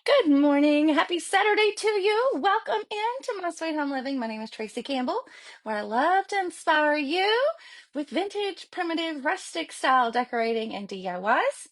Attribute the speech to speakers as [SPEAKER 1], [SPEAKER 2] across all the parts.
[SPEAKER 1] Good morning. Happy Saturday to you. Welcome into My Sweet Home Living. My name is Tracey Campbell, where I love to inspire you with vintage, primitive, rustic style decorating and DIYs,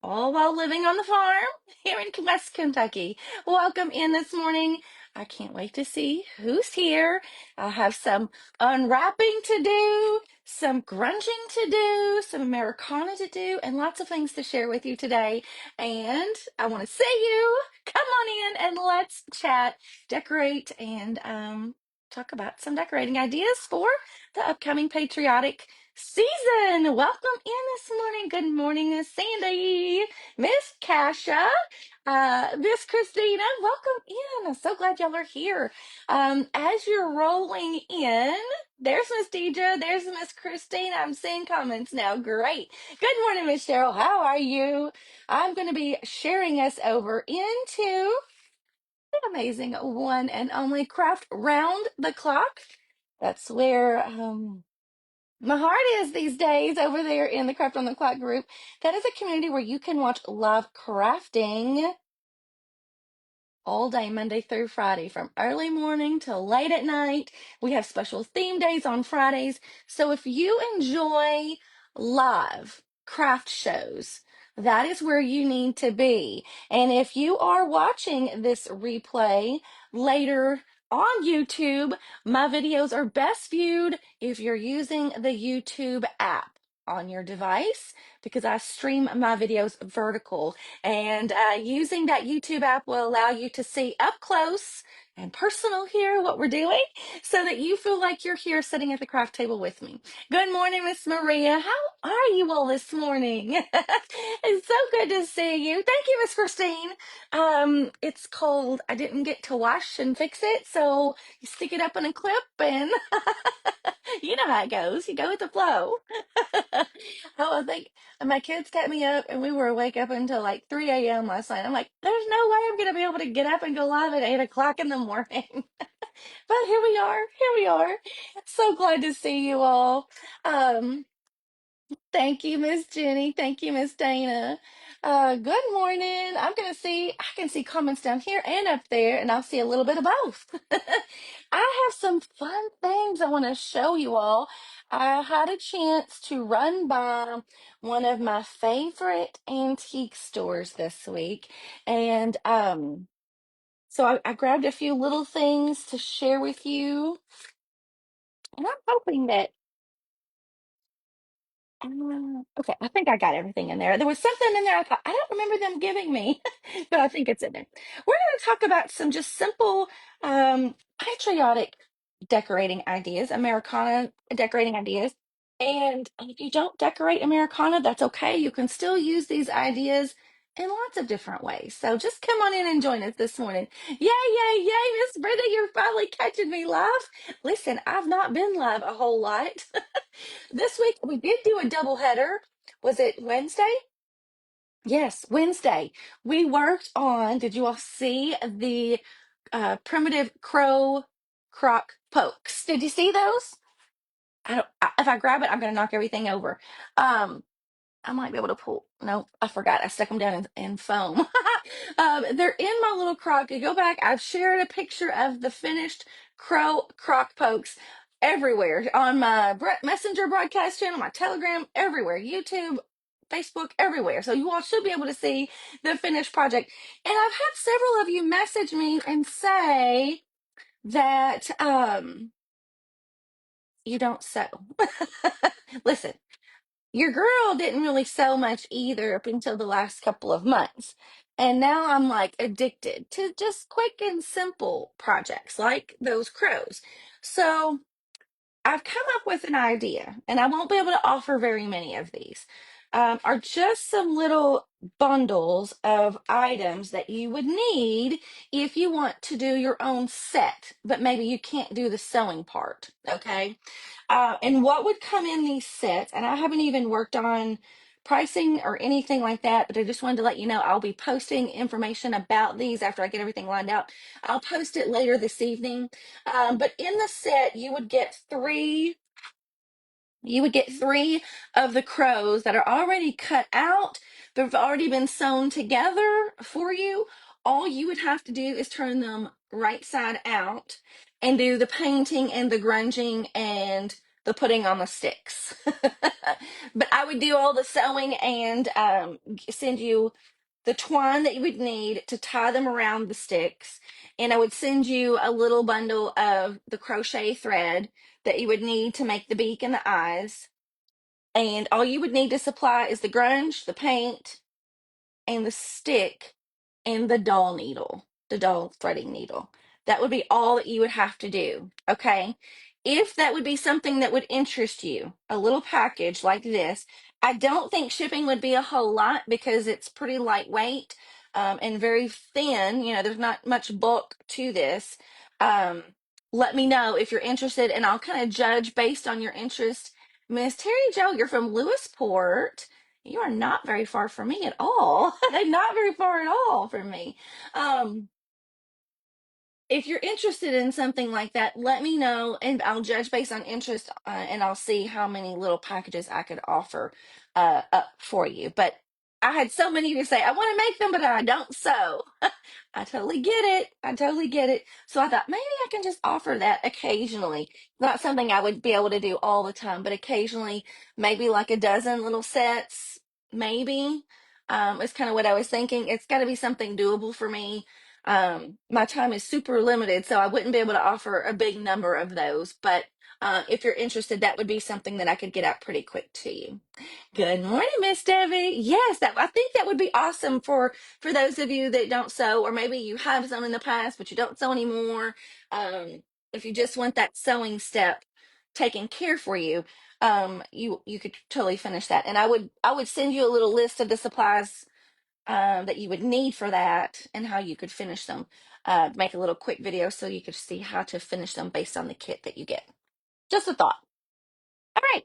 [SPEAKER 1] all while living on the farm here in West Kentucky. Welcome in this morning. I can't wait to see who's here. I have some unwrapping to do, some grunging to do, some Americana to do, and lots of things to share with you today. And I want to say you, come on in and let's chat, decorate, and talk about some decorating ideas for the upcoming patriotic season. Welcome in this morning. Good morning, Miss Sandy, Miss Kasha, Miss Christina. Welcome in. I'm so glad y'all are here. As you're rolling in, there's Miss Deidre. There's Miss Christine. I'm seeing comments now. Great. Good morning, Miss Cheryl. How are you? I'm going to be sharing us over into the amazing one and only Craft Round the Clock. That's where my heart is these days over there in the Craft on the Clock group. That is a community where you can watch live crafting all day, Monday through Friday, from early morning till late at night. We have special theme days on Fridays. So if you enjoy live craft shows, that is where you need to be. And if you are watching this replay later on YouTube, my videos are best viewed if you're using the YouTube app on your device because I stream my videos vertical. And using that YouTube app will allow you to see up close and personal here what we're doing so that you feel like you're here sitting at the craft table with me. Good morning, Miss Maria. How are you all this morning? It's so good to see you. Thank you, Miss Christine. It's cold. I didn't get to wash and fix it, so you stick it up in a clip and you know how it goes. You go with the flow. Oh, I think my kids kept me up and we were awake up until like 3 a.m. last night. I'm like, there's no way I'm going to be able to get up and go live at 8 o'clock in the morning. But here we are. Here we are. So glad to see you all. Um, Thank you, Miss Jenny. Thank you, Miss Dana. Good morning. I can see comments down here and up there, and I'll see a little bit of both. I have some fun things I want to show you all. I had a chance to run by one of my favorite antique stores this week, and so I grabbed a few little things to share with you, and I'm hoping that okay, I think I got everything in there. There was something in there I thought I don't remember them giving me, but I think it's in there. We're going to talk about some just simple patriotic decorating ideas, Americana decorating ideas. And if you don't decorate Americana, that's okay. You can still use these ideas in lots of different ways. So just come on in and join us this morning. Yay, yay, yay, Miss Brenda, you're finally catching me live. Listen, I've not been live a whole lot. This week we did do a double header. Was it Wednesday? Yes, Wednesday. We worked on, did you all see the primitive crock pokes? Did you see those? If I grab it, I'm going to knock everything over. Um, I might be able to pull. No, I forgot. I stuck them down in foam. They're in my little crock. You go back. I've shared a picture of the finished crock pokes everywhere on my messenger broadcast channel, my Telegram, everywhere, YouTube, Facebook, everywhere. So you all should be able to see the finished project. And I've had several of you message me and say that you don't sew. Listen, your girl didn't really sew much either up until the last couple of months. And now I'm like addicted to just quick and simple projects like those crows. So I've come up with an idea, and I won't be able to offer very many of these. Are just some little bundles of items that you would need if you want to do your own set, but maybe you can't do the sewing part. Okay. And what would come in these sets, and I haven't even worked on pricing or anything like that, but I just wanted to let you know I'll be posting information about these after I get everything lined out. I'll post it later this evening. But in the set, you would get three of the crows that are already cut out. They've already been sewn together for you, all you would have to do is turn them right side out and do the painting and the grunging and the putting on the sticks. But I would do all the sewing and send you the twine that you would need to tie them around the sticks. And I would send you a little bundle of the crochet thread that you would need to make the beak and the eyes. And all you would need to supply is the grunge, the paint, and the stick and the doll needle, the doll threading needle. That would be all that you would have to do. Okay. If that would be something that would interest you, a little package like this, I don't think shipping would be a whole lot because it's pretty lightweight and very thin. You know, there's not much bulk to this. Um, Let me know if you're interested, and I'll kind of judge based on your interest. Miss Terry Jo, you're from Lewisport. You are not very far from me at all. Not very far at all from me. Um, if you're interested in something like that, let me know and I'll judge based on interest and I'll see how many little packages I could offer up for you. But I had so many to say, I want to make them, but I don't sew. I totally get it. I totally get it. So I thought maybe I can just offer that occasionally. Not something I would be able to do all the time, but occasionally, maybe like a dozen little sets, maybe. Is kind of what I was thinking. It's got to be something doable for me. My time is super limited, so I wouldn't be able to offer a big number of those. But if you're interested, that would be something that I could get out pretty quick to you. Good morning, Miss Debbie. Yes, that I think that would be awesome for those of you that don't sew, or maybe you have sewn in the past but you don't sew anymore. If you just want that sewing step taken care for you, you could totally finish that. And I would send you a little list of the supplies that you would need for that and how you could finish them. Make a little quick video so you could see how to finish them based on the kit that you get. Just a thought. All right.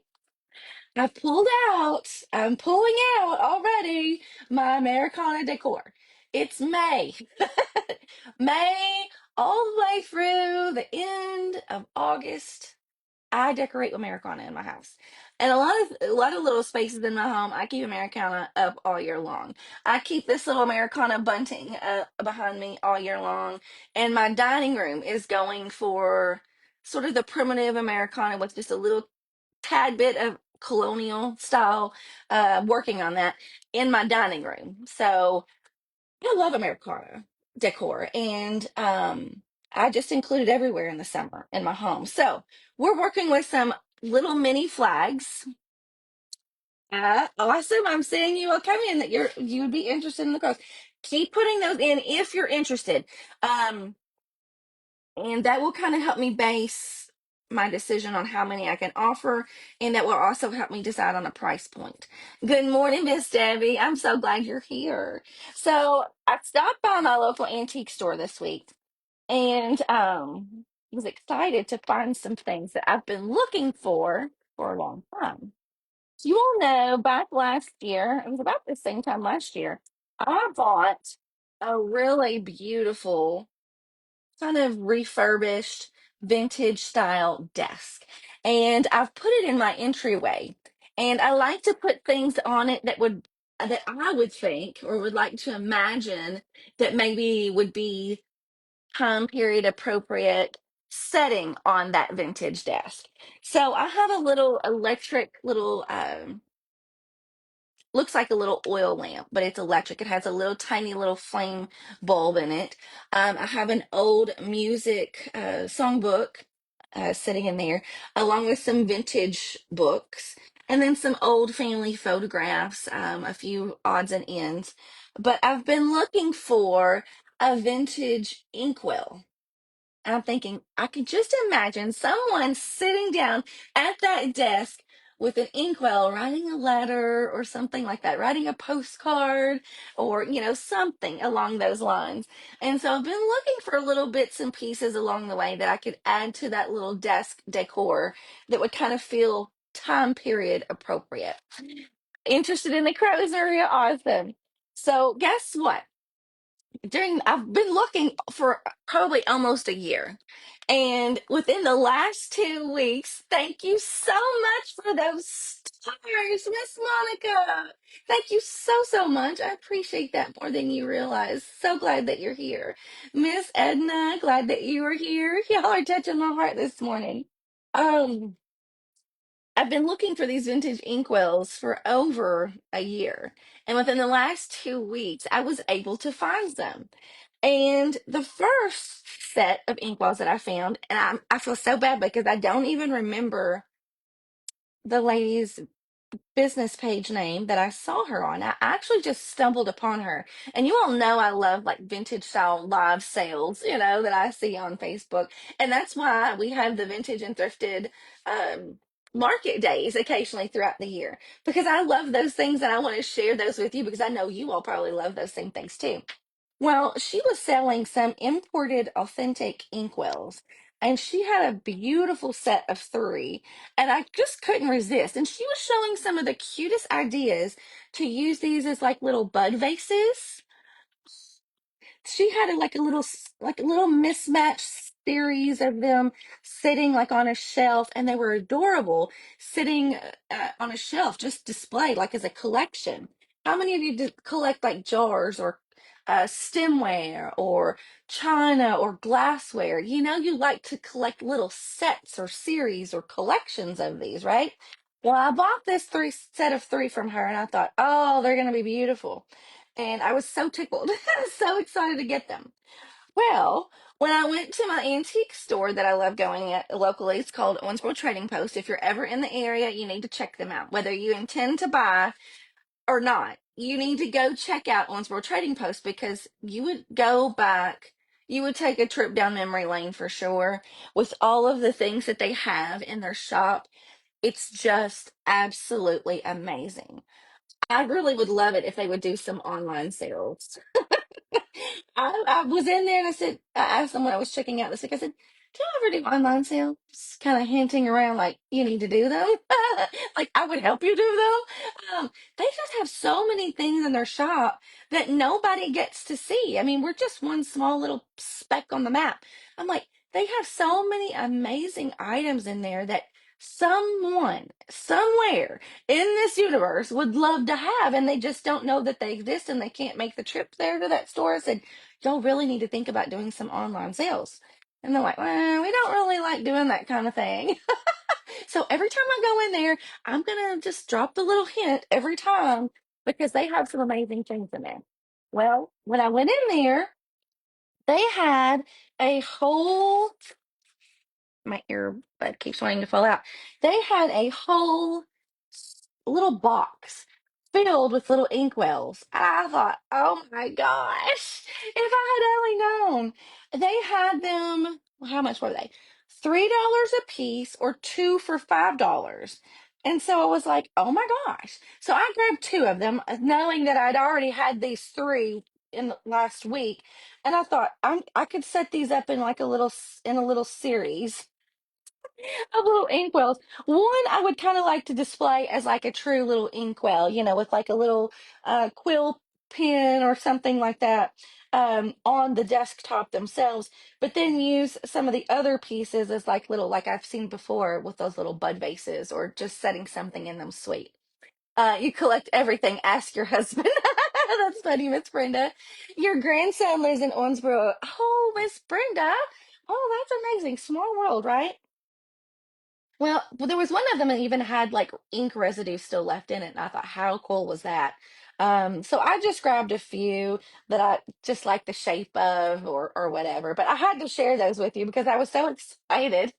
[SPEAKER 1] I'm pulling out already my Americana decor. It's May. May all the way through the end of August. I decorate Americana in my house. And a lot of little spaces in my home, I keep Americana up all year long. I keep this little Americana bunting up behind me all year long. And my dining room is going for sort of the primitive Americana with just a little tad bit of colonial style, working on that in my dining room. So I love Americana decor, and I just include it everywhere in the summer in my home. So we're working with some little mini flags. Awesome! I'm seeing you will come in that you would be interested in the course. Keep putting those in if you're interested. Um, and that will kind of help me base my decision on how many I can offer, and that will also help me decide on a price point. Good morning, Miss Debbie. I'm so glad you're here. So I stopped by my local antique store this week and was excited to find some things that I've been looking for a long time. So you all know back last year, it was about the same time last year, I bought a really beautiful kind of refurbished vintage style desk. And I've put it in my entryway. And I like to put things on it that I would think or would like to imagine that maybe would be time period appropriate setting on that vintage desk. So I have a little electric little looks like a little oil lamp, but it's electric. It has a little tiny little flame bulb in it. I have an old music songbook sitting in there, along with some vintage books, and then some old family photographs, a few odds and ends. But I've been looking for a vintage inkwell. I'm thinking, I could just imagine someone sitting down at that desk with an inkwell, writing a letter or something like that, writing a postcard or, something along those lines. And so I've been looking for little bits and pieces along the way that I could add to that little desk decor that would kind of feel time period appropriate. Interested in the crows area? Awesome. So guess what? I've been looking for probably almost a year. And within the last 2 weeks, thank you so much for those stars, Miss Monica. Thank you so much. I appreciate that more than you realize. So glad that you're here. Miss Edna, glad that you are here. Y'all are touching my heart this morning. Um, I've been looking for these vintage inkwells for over a year. And within the last 2 weeks, I was able to find them. And the first set of inkwells that I found, and I feel so bad because I don't even remember the lady's business page name that I saw her on. I actually just stumbled upon her. And you all know I love like vintage style live sales, that I see on Facebook. And that's why we have the vintage and thrifted um market days occasionally throughout the year, because I love those things and I want to share those with you because I know you all probably love those same things too. Well, she was selling some imported authentic inkwells, and she had a beautiful set of three, and I just couldn't resist. And she was showing some of the cutest ideas to use these as like little bud vases. She had like a little mismatched series of them sitting like on a shelf, and they were adorable, sitting on a shelf just displayed like as a collection. How many of you collect like jars or stemware or china or glassware? You like to collect little sets or series or collections of these, right? Well, I bought this three set of three from her, and I thought, oh, they're going to be beautiful, and I was so tickled. I was so excited to get them. Well, when I went to my antique store that I love going at locally, it's called Owensboro Trading Post. If you're ever in the area, you need to check them out. Whether you intend to buy or not, you need to go check out Owensboro Trading Post, because you would go back, you would take a trip down memory lane for sure with all of the things that they have in their shop. It's just absolutely amazing. I really would love it if they would do some online sales. I was in there and I asked them when I was checking out the stick, I said, do you ever do online sales? Kind of hinting around like you need to do them. Like I would help you do them. They just have so many things in their shop that nobody gets to see. I mean, we're just one small little speck on the map. I'm like, they have so many amazing items in there that someone somewhere in this universe would love to have, and they just don't know that they exist, and they can't make the trip there to that store. I said, y'all really need to think about doing some online sales. And they're like, well, we don't really like doing that kind of thing. So every time I go in there, I'm going to just drop the little hint every time, because they have some amazing things in there. Well, when I went in there, they had a whole, my earbud keeps wanting to fall out. They had a whole little box filled with little inkwells. And I thought, oh my gosh, if I had only known. They had them, well, how much were they? $3 a piece or two for $5. And so I was like, oh my gosh. So I grabbed two of them, knowing that I'd already had these three in the last week. And I thought I could set these up in like in a little series of little inkwells. One I would kind of like to display as like a true little inkwell, with like a little quill pen or something like that on the desktop themselves. But then use some of the other pieces as like little, like I've seen before with those little bud vases, or just setting something in them sweet. You collect everything. Ask your husband. That's funny, Miss Brenda. Your grandson lives in Owensboro. Oh, Miss Brenda. Oh, that's amazing. Small world, right? Well, there was one of them that even had like ink residue still left in it, and I thought, how cool was that? So I just grabbed a few that I just like the shape of, or whatever. But I had to share those with you because I was so excited.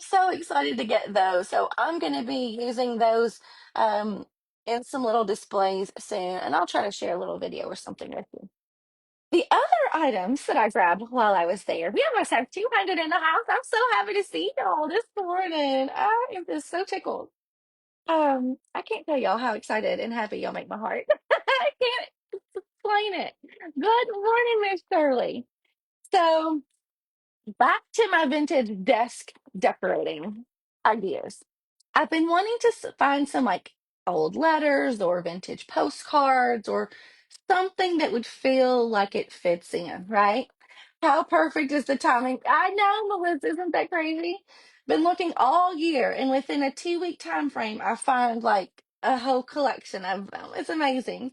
[SPEAKER 1] So excited to get those. So I'm going to be using those um, in some little displays soon, and I'll try to share a little video or something with you. The other items that I grabbed while I was there, we almost have 200 in the house. I'm so happy to see y'all this morning. I am just so tickled. I can't tell y'all how excited and happy y'all make my heart. I can't explain it. Good morning, Miss Shirley. So back to my vintage desk decorating ideas. I've been wanting to find some like old letters or vintage postcards or something that would feel like it fits in, right? How perfect is the timing? I know, Melissa, isn't that crazy? Been looking all year, and within a 2 week time frame, I find like a whole collection of them. It's amazing.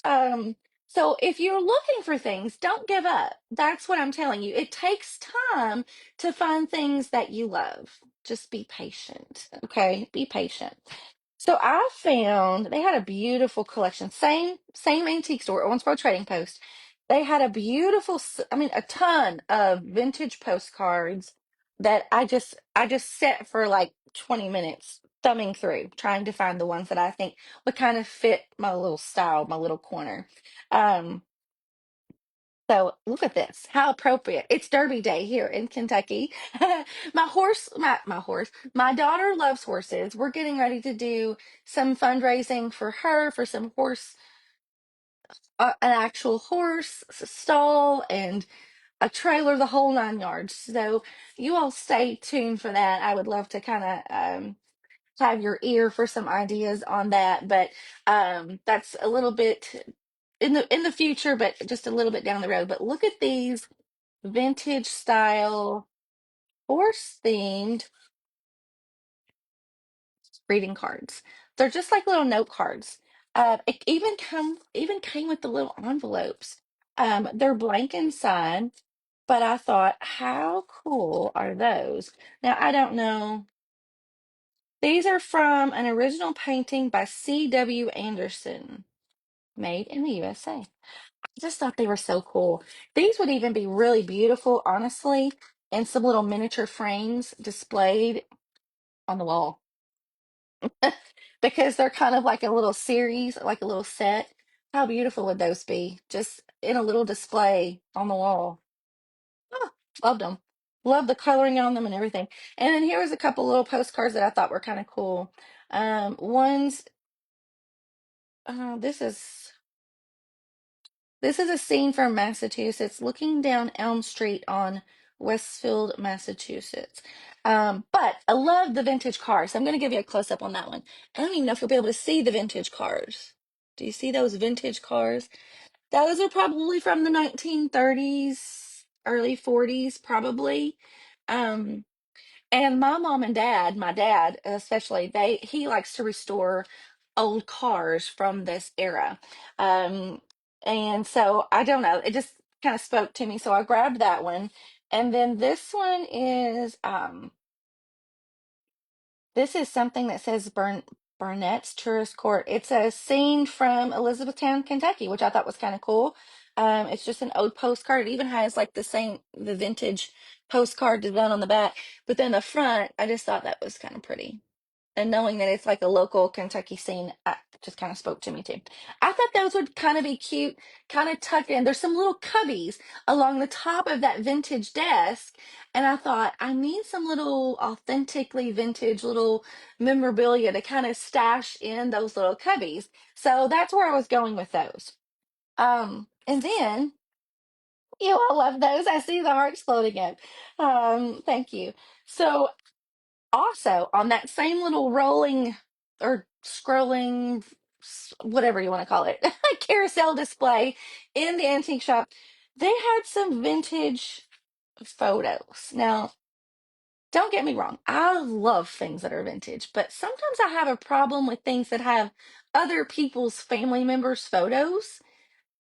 [SPEAKER 1] Um, so if you're looking for things, don't give up. That's what I'm telling you. It takes time to find things that you love. Just be patient, okay? Be patient. So I found they had a beautiful collection. Same antique store, Owensboro Trading Post. They had a beautiful, I mean, a ton of vintage postcards that I just sat for like 20 minutes thumbing through, trying to find the ones that I think would kind of fit my little style, my little corner. Um, so look at this. How appropriate. It's Derby Day here in Kentucky. My daughter loves horses. We're getting ready to do some fundraising for her for some horse, an actual horse stall and a trailer, the whole 9 yards. So you all stay tuned for that. I would love to kind of have your ear for some ideas on that, but that's a little bit in the future, but just a little bit down the road. But look at these vintage style horse themed greeting cards. They're just like little note cards. It even came with the little envelopes. They're blank inside, but I thought, how cool are those? Now I don't know. These are from an original painting by C.W. Anderson, made in the USA. I just thought they were so cool. These would even be really beautiful, honestly, in some little miniature frames displayed on the wall because they're kind of like a little series, like a little set. How beautiful would those be? Just in a little display on the wall. Oh, loved them. Love the coloring on them and everything. And then here was a couple little postcards that I thought were kind of cool. One's this is a scene from Massachusetts, looking down Elm Street on Westfield, Massachusetts. But I love the vintage cars. So I'm going to give you a close up on that one. I don't even know if you'll be able to see the vintage cars. Do you see those vintage cars? Those are probably from the 1930s, early 40s, probably. Um, and my mom and dad, my dad especially, he likes to restore old cars from this era. Um, and so I don't know, it just kind of spoke to me. So I grabbed that one. And then this is something that says Burnett's Tourist Court. It's a scene from Elizabethtown, Kentucky, which I thought was kind of cool. It's just an old postcard. It even has like the vintage postcard design on the back, but then the front, I just thought that was kind of pretty. And knowing that it's like a local Kentucky scene, just kind of spoke to me too. I thought those would kind of be cute, kind of tucked in. There's some little cubbies along the top of that vintage desk. And I thought, I need some little authentically vintage little memorabilia to kind of stash in those little cubbies. So that's where I was going with those. And then you all love those. I see the hearts floating up. Thank you. So also on that same little rolling or scrolling, whatever you want to call it, carousel display in the antique shop, they had some vintage photos. Now, don't get me wrong, I love things that are vintage, but sometimes I have a problem with things that have other people's family members' photos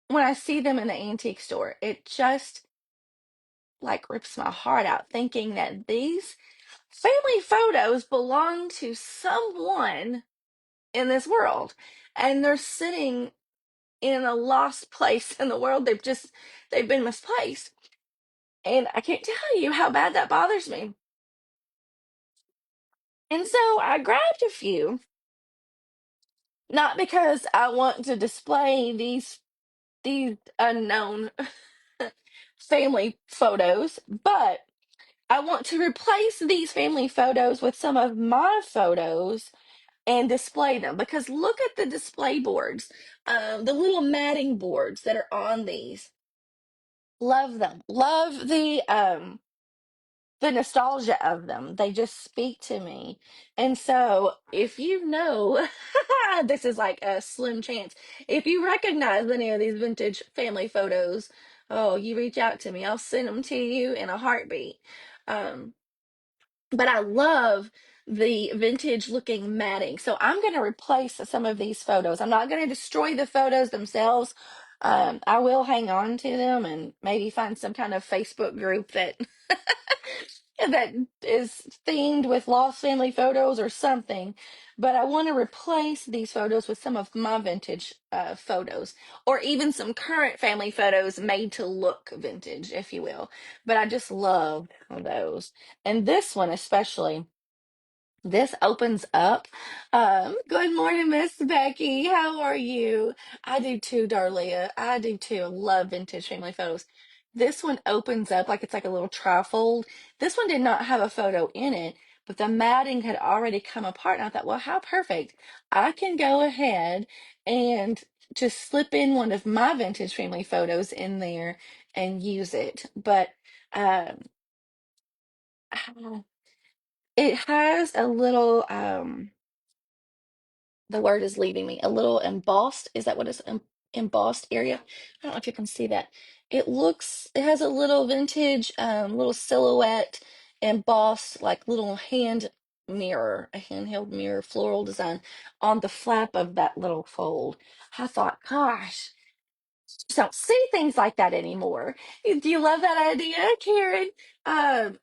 [SPEAKER 1] when I see them in the antique store. It just like rips my heart out thinking that these family photos belong to someone in this world and they're sitting in a lost place in the world. They've been misplaced. And I can't tell you how bad that bothers me. And so I grabbed a few, not because I want to display these unknown family photos, but I want to replace these family photos with some of my photos and display them because look at the display boards, the little matting boards that are on these. Love them. Love the nostalgia of them. They just speak to me. And so, if you know, this is like a slim chance. If you recognize any of these vintage family photos, oh, you reach out to me. I'll send them to you in a heartbeat. Um, but I love the vintage looking matting. So I'm going to replace some of these photos. I'm not going to destroy the photos themselves. I will hang on to them and maybe find some kind of Facebook group that that is themed with lost family photos or something. But I want to replace these photos with some of my vintage photos, or even some current family photos made to look vintage, if you will. But I just love those. And this one especially, this opens up. Good morning, Miss Becky. How are you? I do too, Darlia. I do too. I love vintage family photos. This one opens up like it's like a little trifold. This one did not have a photo in it, but the matting had already come apart. And I thought, well, how perfect. I can go ahead and just slip in one of my vintage family photos in there and use it. But um, it has a little the word is leaving me, a little embossed. Is that what it's embossed area? I don't know if you can see that. It has a little vintage, little silhouette embossed, like little hand mirror, a handheld mirror, floral design on the flap of that little fold. I thought, gosh, just don't see things like that anymore. Do you love that idea, Karen?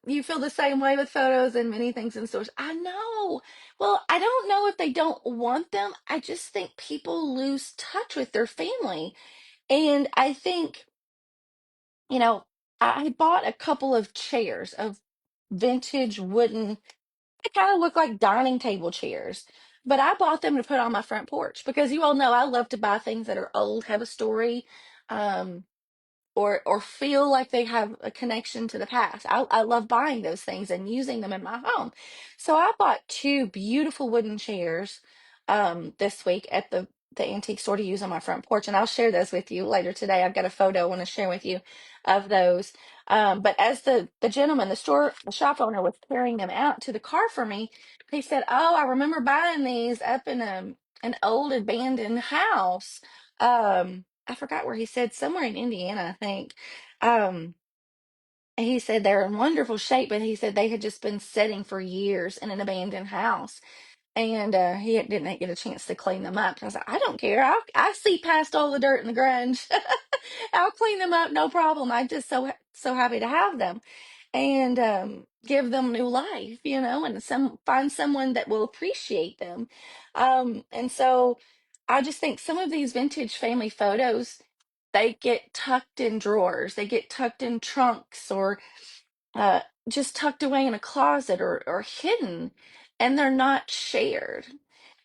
[SPEAKER 1] You feel the same way with photos and many things in stores. I know. Well, I don't know if they don't want them. I just think people lose touch with their family. And I think, you know, I bought a couple of chairs of vintage wooden, they kind of look like dining table chairs. But I bought them to put on my front porch because you all know I love to buy things that are old, have a story. Um, or feel like they have a connection to the past. I love buying those things and using them in my home. So I bought two beautiful wooden chairs this week at the antique store to use on my front porch, and I'll share those with you later today. I've got a photo I want to share with you of those. But as the gentleman, the shop owner was carrying them out to the car for me, he said, "Oh, I remember buying these up in an old abandoned house." I forgot where he said, somewhere in Indiana, I think. Um, and he said they're in wonderful shape, but he said they had just been sitting for years in an abandoned house, and he didn't get a chance to clean them up. I was like, I don't care. I see past all the dirt and the grunge. I'll clean them up, no problem. I'm just so happy to have them and give them new life, and find someone that will appreciate them. And so I just think some of these vintage family photos, they get tucked in drawers, they get tucked in trunks, or uh, just tucked away in a closet, or hidden, and they're not shared.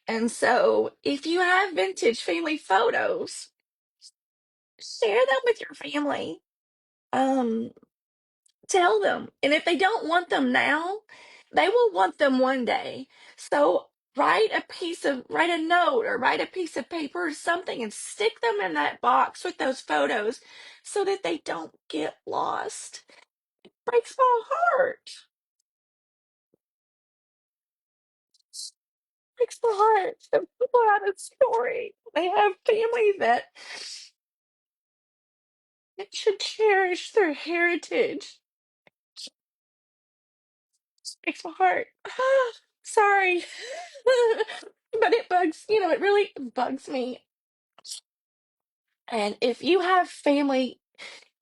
[SPEAKER 1] And so if you have vintage family photos, share them with your family. Um, Tell them. And if they don't want them now, they will want them one day. So write a note or write a piece of paper or something and stick them in that box with those photos so that they don't get lost. Breaks my heart. Breaks my heart. Some people have a story. They have family that should cherish their heritage. Breaks my heart. Sorry. But it really bugs me. And if you have family,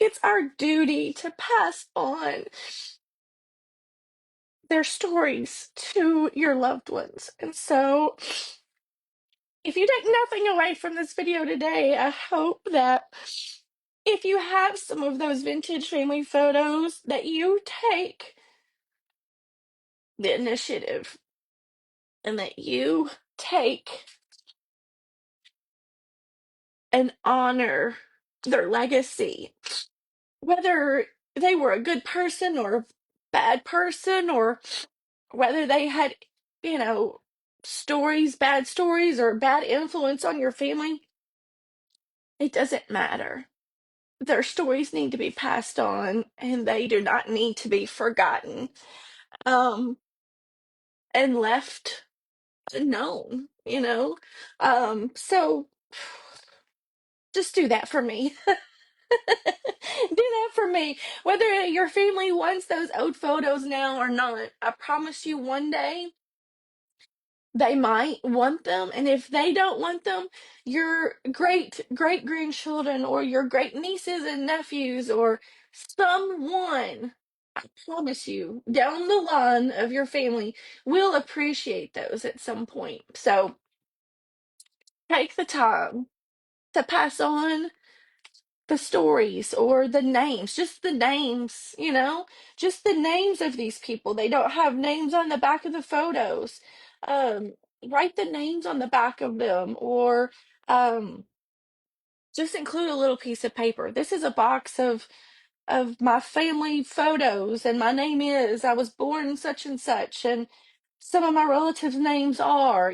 [SPEAKER 1] it's our duty to pass on their stories to your loved ones. And so, if you take nothing away from this video today, I hope that if you have some of those vintage family photos, that you take the initiative and that you take and honor their legacy, whether they were a good person or a bad person, or whether they had, you know, bad stories or bad influence on your family, it doesn't matter. their stories need to be passed on and they do not need to be forgotten, um, and left unknown, you know? So just do that for me. Do that for me. Whether your family wants those old photos now or not, I promise you one day they might want them. And if they don't want them, your great grandchildren or your great nieces and nephews or someone, I promise you, down the line of your family will appreciate those at some point. So take the time to pass on the stories or the names, just the names, just the names of these people. They don't have names on the back of the photos. Um, Write the names on the back of them, or um, just include a little piece of paper. This is a box of my family photos, and my name is, I was born such and such, and some of my relatives' names are,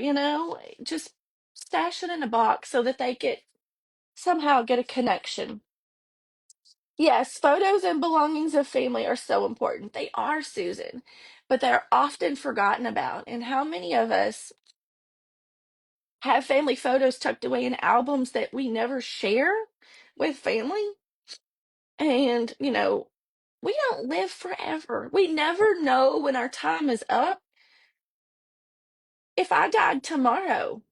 [SPEAKER 1] just stash it in a box so that they get somehow get a connection. Yes, photos and belongings of family are so important. They are, Susan, but they're often forgotten about. And how many of us have family photos tucked away in albums that we never share with family? And, we don't live forever. We never know when our time is up. If I died tomorrow,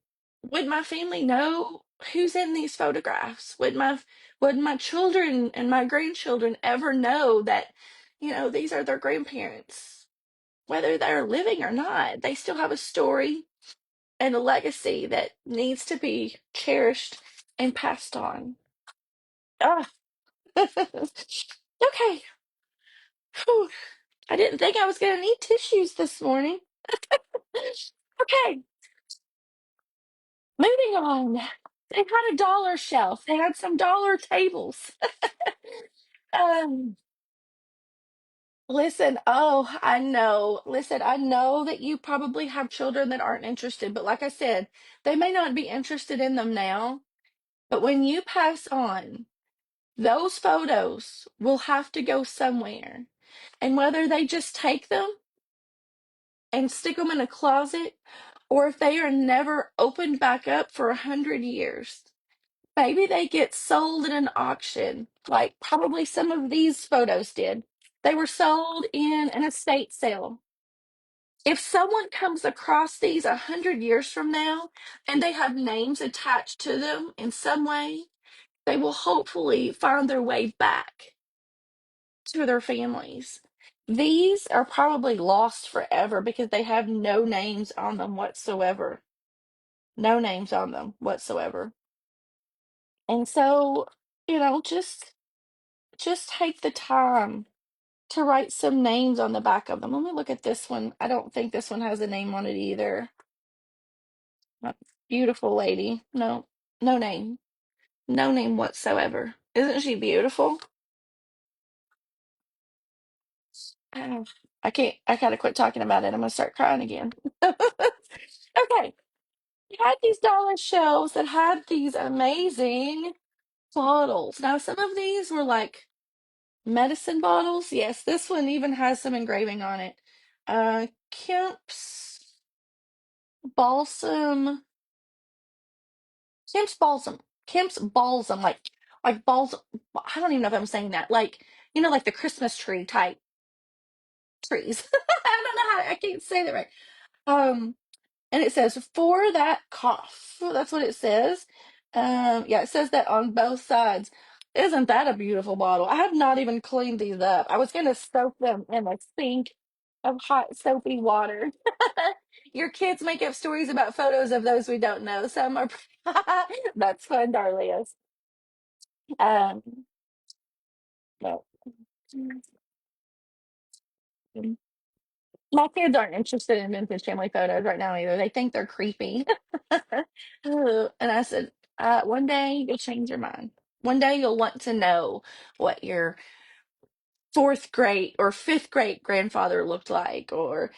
[SPEAKER 1] would my family know who's in these photographs? Would my children and my grandchildren ever know that, these are their grandparents? Whether they're living or not, they still have a story and a legacy that needs to be cherished and passed on. Ah. Okay. Whew. I didn't think I was going to need tissues this morning. Okay, moving on. They had a dollar shelf. They had some dollar tables. um, Listen, oh, I know. Listen, I know that you probably have children that aren't interested, but like I said, they may not be interested in them now, but when you pass on, those photos will have to go somewhere. And whether they just take them and stick them in a closet, or if they are never opened back up for 100 years, maybe they get sold in an auction, like probably some of these photos did. They were sold in an estate sale. If someone comes across these 100 years from now and they have names attached to them in some way, they will hopefully find their way back to their families. These are probably lost forever because they have no names on them whatsoever. No names on them whatsoever. And so, just take the time to write some names on the back of them. Let me look at this one. I don't think this one has a name on it either. Uh, Beautiful lady. No, no name. No name whatsoever. Isn't she beautiful? Oh, I can't, I gotta quit talking about it. I'm gonna start crying again. Okay. We had these dollar shelves that had these amazing bottles. Now, some of these were like medicine bottles. Yes, this one even has some engraving on it. Kemp's balsam, Kemp's balsam, Kemp's balsam, like balsam. I don't even know if I'm saying that. Like, like the Christmas tree type trees. I don't know how I can't say that right. Um, And it says, for that cough. That's what it says. Yeah, it says that on both sides. Isn't that a beautiful bottle? I have not even cleaned these up. I was going to soak them in a sink of hot, soapy water. Your kids make up stories about photos of those we don't know. Some are. That's fun, Darlias. Um, but, my kids aren't interested in vintage family photos right now either. They think they're creepy. And I said, one day you'll change your mind. One day you'll want to know what your fourth great or fifth great grandfather looked like, or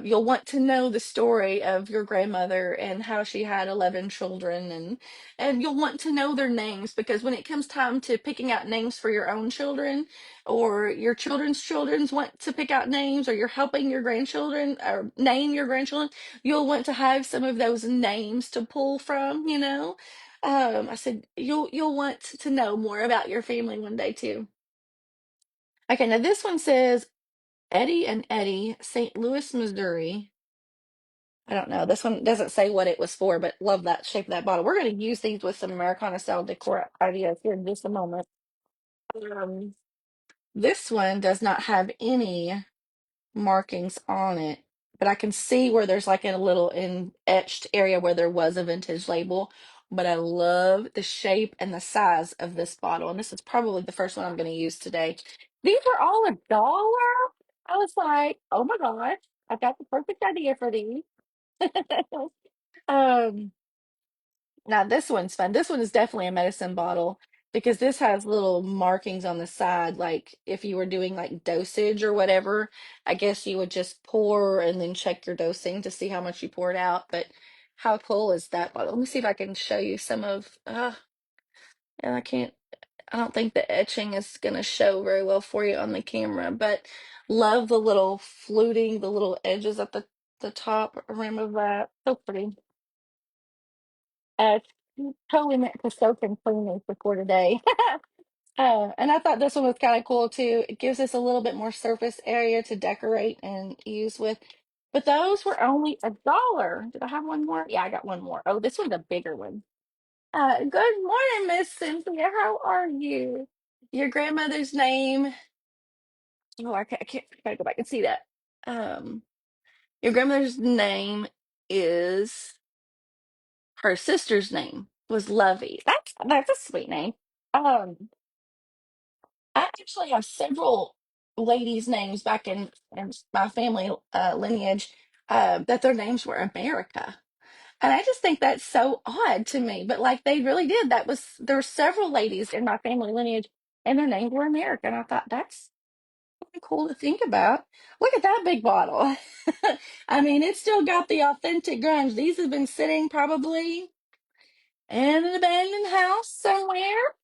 [SPEAKER 1] you'll want to know the story of your grandmother and how she had 11 children, and you'll want to know their names, because when it comes time to picking out names for your own children, or your children's children's want to pick out names, or you're helping your grandchildren or name your grandchildren, you'll want to have some of those names to pull from, you know. I said you'll want to know more about your family one day too. Okay, now this one says Eddie and Eddie, St. Louis, Missouri. I don't know. This one doesn't say what it was for, but love that shape of that bottle. We're going to use these with some Americana style decor ideas here in just a moment. Um, this one does not have any markings on it, but I can see where there's like a little in etched area where there was a vintage label. But I love the shape and the size of this bottle, and this is probably the first one I'm going to use today. These were all $1. I was like, oh my gosh, I've got the perfect idea for these. um, Now this one's fun. This one is definitely a medicine bottle, because this has little markings on the side. Like if you were doing like dosage or whatever, I guess you would just pour and then check your dosing to see how much you poured out. But how cool is that bottle? Let me see if I can show you some of, and I can't, I don't think the etching is gonna show very well for you on the camera, but love the little fluting, the little edges at the top rim of that. So pretty. Uh, Totally meant to soak and clean these before today. And I thought this one was kind of cool too. It gives us a little bit more surface area to decorate and use with. But those were only $1. Did I have one more? Yeah, I got one more. Oh, this one's a bigger one. Good morning, Miss Cynthia. How are you? Your grandmother's name. Oh, I gotta go back and see that. Um, your grandmother's name is her sister's name was Lovey. That's a sweet name. Um, I actually have several ladies' names back in my family lineage, that their names were America. And I just think that's so odd to me. But like they really did. There were several ladies in my family lineage and their names were America. And I thought that's kinda cool to think about. Look at that big bottle. I mean, it's still got the authentic grunge. These have been sitting probably in an abandoned house somewhere,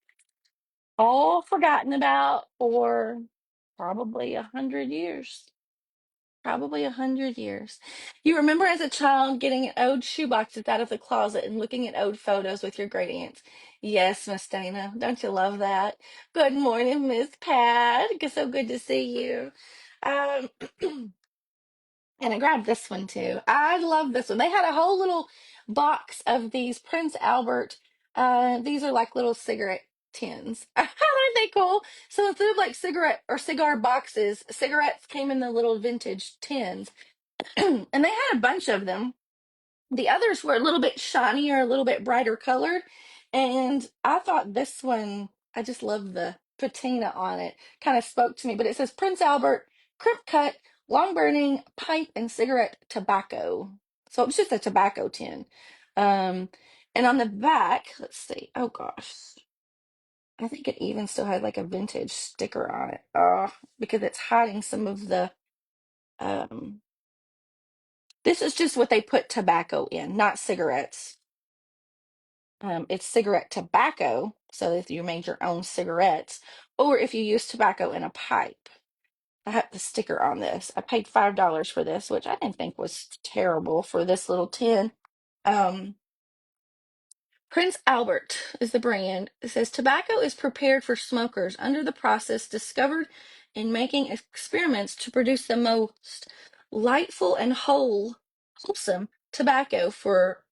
[SPEAKER 1] all forgotten about for probably 100 years. Probably 100 years. You remember as a child getting old shoeboxes out of the closet and looking at old photos with your great aunts. Yes, Miss Dana. Don't you love that? Good morning, Miss Pat. It's so good to see you. Um, And I grabbed this one too. I love this one. They had a whole little box of these Prince Albert. These are like little cigarette tins. Aren't they cool? So instead of like cigarette or cigar boxes, cigarettes came in the little vintage tins. And they had a bunch of them. The others were a little bit shinier, a little bit brighter colored. And I thought this one, I just love the patina on it. Kind of spoke to me, but it says Prince Albert, crimp cut, long burning pipe and cigarette tobacco. So it was just a tobacco tin. Um, and on the back, let's see. Oh gosh. I think it even still had like a vintage sticker on it. Because it's hiding some of the um this is just what they put tobacco in, not cigarettes. It's cigarette tobacco, so if you made your own cigarettes, or if you use tobacco in a pipe. I have the sticker on this. I paid $5 for this, which I didn't think was terrible for this little tin. Um, Prince Albert is the brand. It says tobacco is prepared for smokers under the process discovered in making experiments to produce the most lightful and wholesome tobacco for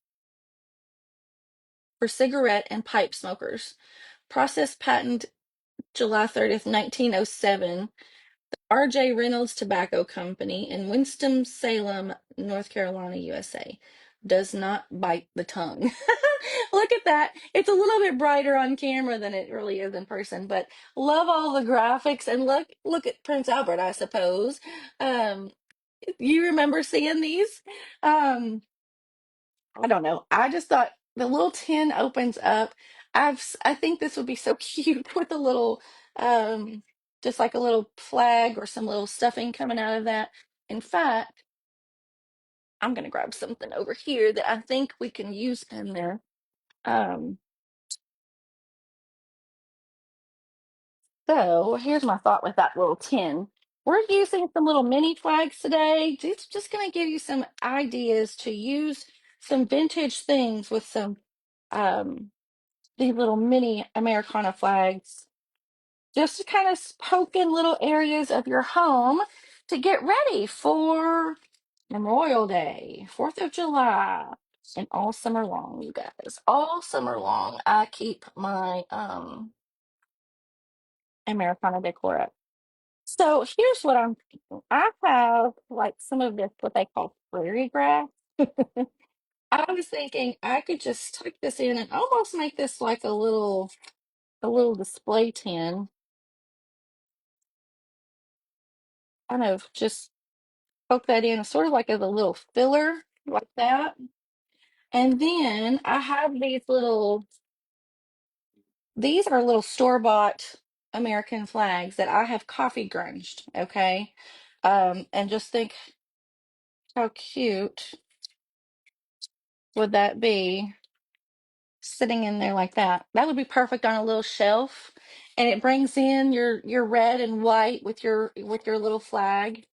[SPEAKER 1] cigarette and pipe smokers. Process patent July 30th, 1907. R.J. Reynolds Tobacco Company in Winston-Salem, North Carolina, USA. Does not bite the tongue. Look at that. It's a little bit brighter on camera than it really is in person, but love all the graphics, and look at Prince Albert, I suppose. Um, you remember seeing these? Um, I don't know. I just thought the little tin opens up. I think this would be so cute with a little just like a little flag or some little stuffing coming out of that. In fact, I'm gonna grab something over here that I think we can use in there. Um, so here's my thought with that little tin. We're using some little mini flags today. It's just gonna give you some ideas to use some vintage things with some um these little mini Americana flags, just to kind of poke in little areas of your home to get ready for Memorial Day, 4th of July, and all summer long, you guys. All summer long, I keep my Americana decor up. So here's what I'm thinking. I have like some of this what they call prairie grass. I was thinking I could just tuck this in and almost make this like a little display tin, kind of just poke that in, sort of like as a little filler, like that. And then I have these are little store-bought American flags that I have coffee grunged, okay? And just think how cute would that be sitting in there like that. That would be perfect on a little shelf, and it brings in your red and white with your little flag.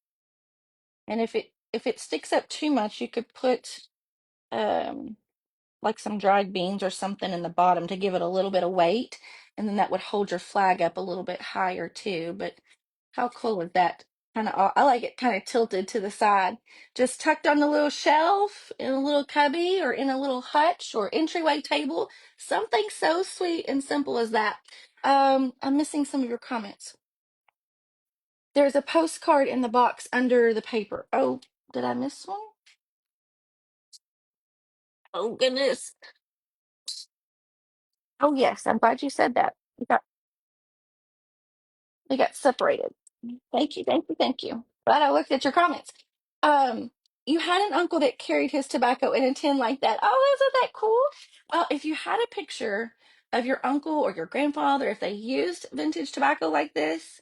[SPEAKER 1] And if it sticks up too much, you could put um like some dried beans or something in the bottom to give it a little bit of weight, and then that would hold your flag up a little bit higher too. But how cool is that? Kind of, I like it kind of tilted to the side, just tucked on the little shelf in a little cubby or in a little hutch or entryway table. Something so sweet and simple as that. I'm missing some of your comments. There's a postcard in the box under the paper. Oh, did I miss one? Oh goodness. Oh yes, I'm glad you said that. We got separated. Thank you, thank you, thank you. Glad I looked at your comments. Um, you had an uncle that carried his tobacco in a tin like that. Oh, isn't that cool? Well, if you had a picture of your uncle or your grandfather, if they used vintage tobacco like this,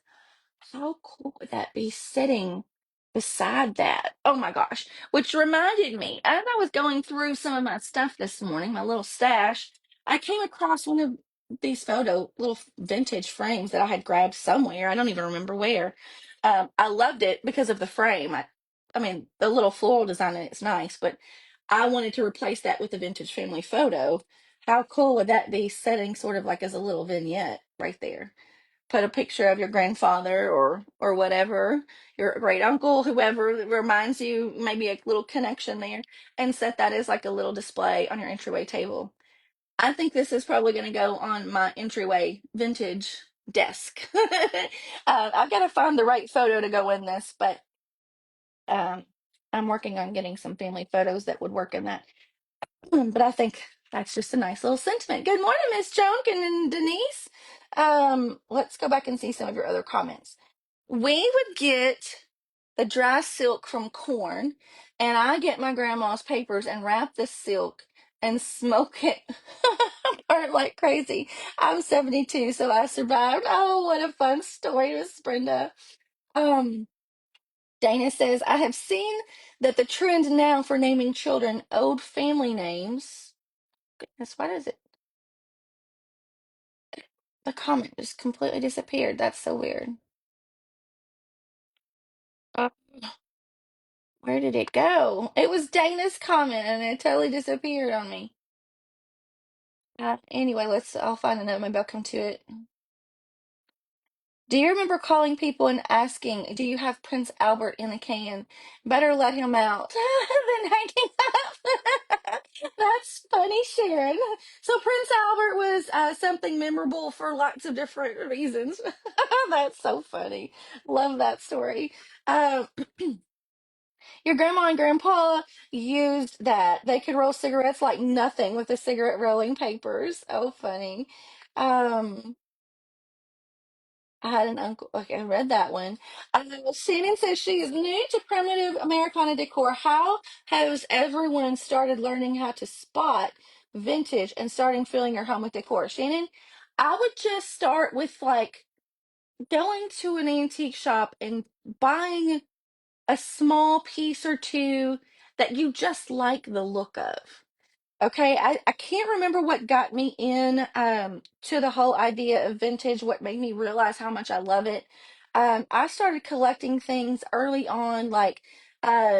[SPEAKER 1] how cool would that be sitting beside that? Oh my gosh. Which reminded me, as I was going through some of my stuff this morning, my little stash, I came across one of these little vintage frames that I had grabbed somewhere. I don't even remember where. I loved it because of the frame. I mean, the little floral design in it's nice, but I wanted to replace that with a vintage family photo. How cool would that be sitting sort of like as a little vignette right there? Put a picture of your grandfather or whatever, your great uncle, whoever that reminds you, maybe a little connection there, and set that as like a little display on your entryway table. I think this is probably going to go on my entryway vintage desk. I've got to find the right photo to go in this, but um, I'm working on getting some family photos that would work in that. But I think that's just a nice little sentiment. Good morning, Miss Junk and Denise. Let's go back and see some of your other comments. We would get the dry silk from corn, and I get my grandma's papers and wrap the silk and smoke it burn like crazy. I'm 72, so I survived. Oh, what a fun story, Miss Brenda. Um, Dana says, I have seen that the trend now for naming children old family names. Goodness, what is it? The comment just completely disappeared. That's so weird. Uh, where did it go? It was Dana's comment and it totally disappeared on me. Anyway, I'll find another. Maybe I'll come to it. Do you remember calling people and asking, do you have Prince Albert in a can? Better let him out than hanging up. That's funny, Sharon. So Prince Albert was something memorable for lots of different reasons. That's so funny. Love that story. Um, your grandma and grandpa used that. They could roll cigarettes like nothing with the cigarette rolling papers. Oh, funny. Um, I had an uncle. Okay, I read that one. Shannon says she is new to primitive Americana decor. How has everyone started learning how to spot vintage and starting filling your home with decor? Shannon, I would just start with like going to an antique shop and buying a small piece or two that you just like the look of. Okay, I can't remember what got me in to the whole idea of vintage, what made me realize how much I love it. I started collecting things early on, like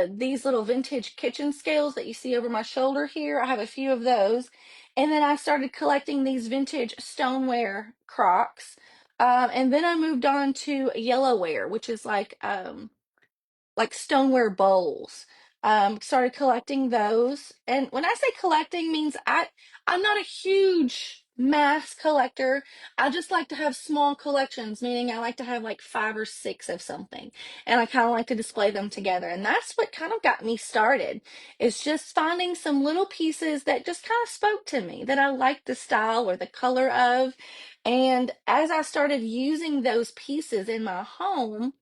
[SPEAKER 1] these little vintage kitchen scales that you see over my shoulder here. I have a few of those. And then I started collecting these vintage stoneware crocks. And then I moved on to yellowware, which is like stoneware bowls. Started collecting those. And when I say collecting means I'm not a huge mass collector. I just like to have small collections, meaning I like to have like five or six of something. And I kind of like to display them together. And that's what kind of got me started. Is just finding some little pieces that just kind of spoke to me, that I liked the style or the color of. And as I started using those pieces in my home,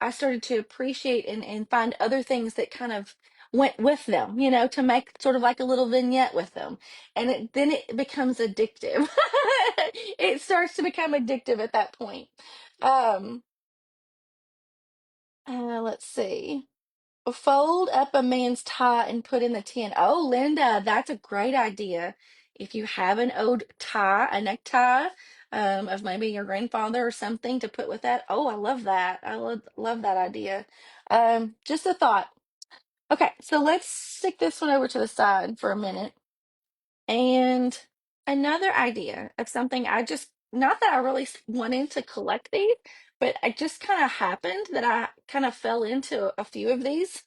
[SPEAKER 1] I started to appreciate and find other things that kind of went with them, to make sort of like a little vignette with them. And then it becomes addictive. It starts to become addictive at that point. Um, let's see. Fold up a man's tie and put in the tin. Oh, Linda, that's a great idea. If you have an old tie, a necktie, of maybe your grandfather or something to put with that. Oh, I love that. I love that idea. Just a thought. Okay, so let's stick this one over to the side for a minute. And another idea of something I just, not that I really wanted to collect these, but I just kind of happened that I kind of fell into a few of these.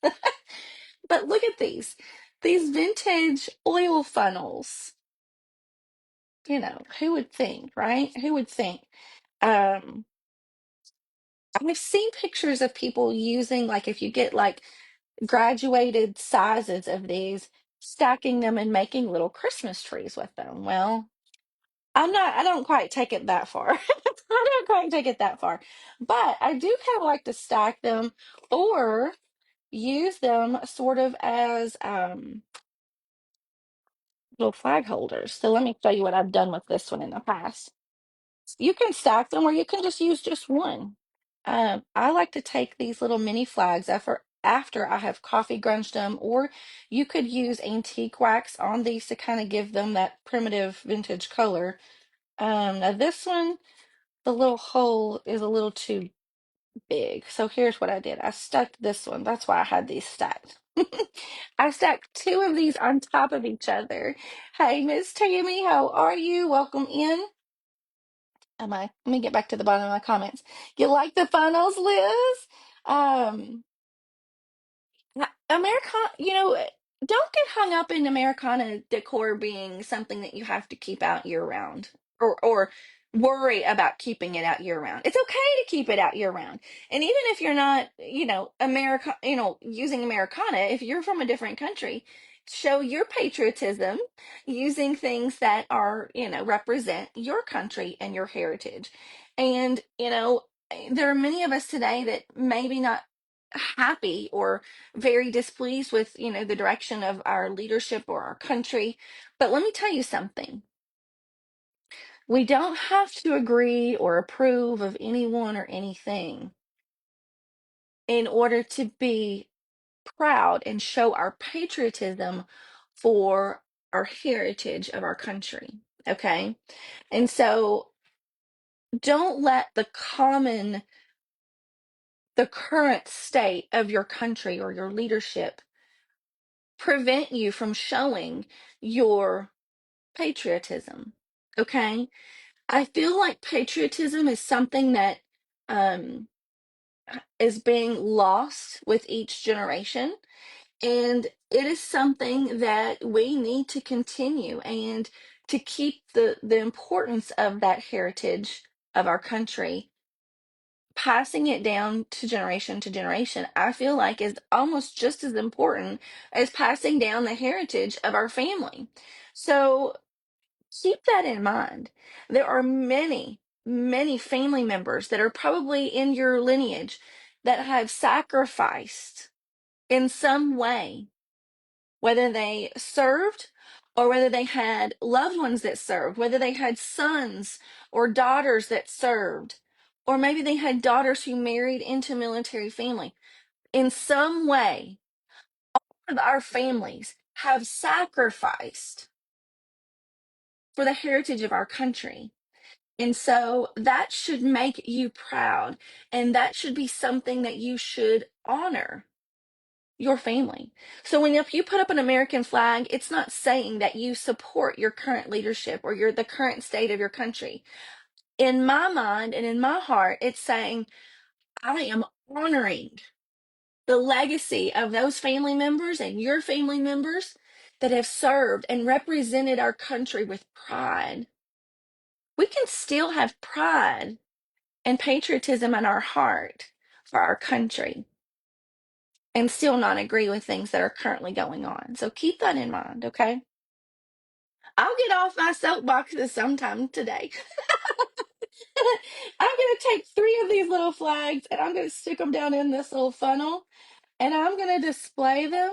[SPEAKER 1] But look at these vintage oil funnels. Who would think, right? Who would think? Um, I've seen pictures of people using, like, if you get like graduated sizes of these, stacking them and making little Christmas trees with them. Well, I don't quite take it that far. I don't quite take it that far. But I do kind of like to stack them or use them sort of as little flag holders. So let me show you what I've done with this one in the past. You can stack them or you can just use just one. I like to take these little mini flags after I have coffee grunched them, or you could use antique wax on these to kind of give them that primitive vintage color. Now this one, the little hole is a little too big. So here's what I did. I stuck this one. That's why I had these stacked. I stacked two of these on top of each other. Hey, Miss Tammy, how are you? Welcome in. Let me get back to the bottom of my comments. You like the funnels, Liz? Um, Americana, don't get hung up in Americana decor being something that you have to keep out year round, or worry about keeping it out year round. It's okay to keep it out year round. And even if you're not, using Americana, if you're from a different country, show your patriotism using things that are, represent your country and your heritage. And, there are many of us today that maybe not happy or very displeased with the direction of our leadership or our country. But let me tell you something. We don't have to agree or approve of anyone or anything in order to be proud and show our patriotism for our heritage of our country. Okay, and so don't let the current state of your country or your leadership prevent you from showing your patriotism. Okay. I feel like patriotism is something that um, is being lost with each generation. And it is something that we need to continue and to keep the importance of that heritage of our country, passing it down to generation, I feel like is almost just as important as passing down the heritage of our family. So keep that in mind. There are many, many family members that are probably in your lineage that have sacrificed in some way, whether they served or whether they had loved ones that served, whether they had sons or daughters that served, or maybe they had daughters who married into military family. In some way, our families have sacrificed for the heritage of our country. And so that should make you proud. And that should be something that you should honor your family. So when if you put up an American flag, it's not saying that you support your current leadership or the current state of your country. In my mind and in my heart, it's saying I am honoring the legacy of those family members and your family members that have served and represented our country with pride. We can still have pride and patriotism in our heart for our country and still not agree with things that are currently going on. So keep that in mind, okay? I'll get off my soapboxes sometime today. I'm going to take 3 of these little flags and I'm going to stick them down in this little funnel and I'm going to display them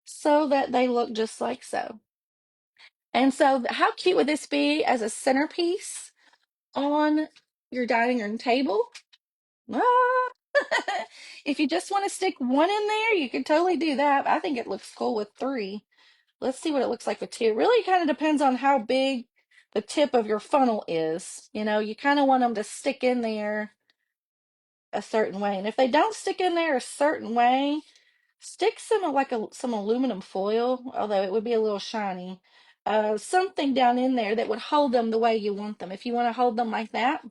[SPEAKER 1] so that they look just like so. And so, how cute would this be as a centerpiece on your dining room table? Ah. If you just want to stick one in there, you can totally do that. I think it looks cool with 3. Let's see what it looks like with 2. It really kind of depends on how big the tip of your funnel is. You know, you kind of want them to stick in there a certain way. And if they don't stick in there a certain way, stick some like some aluminum foil, although it would be a little shiny. Something down in there that would hold them the way you want them. If you want to hold them like that,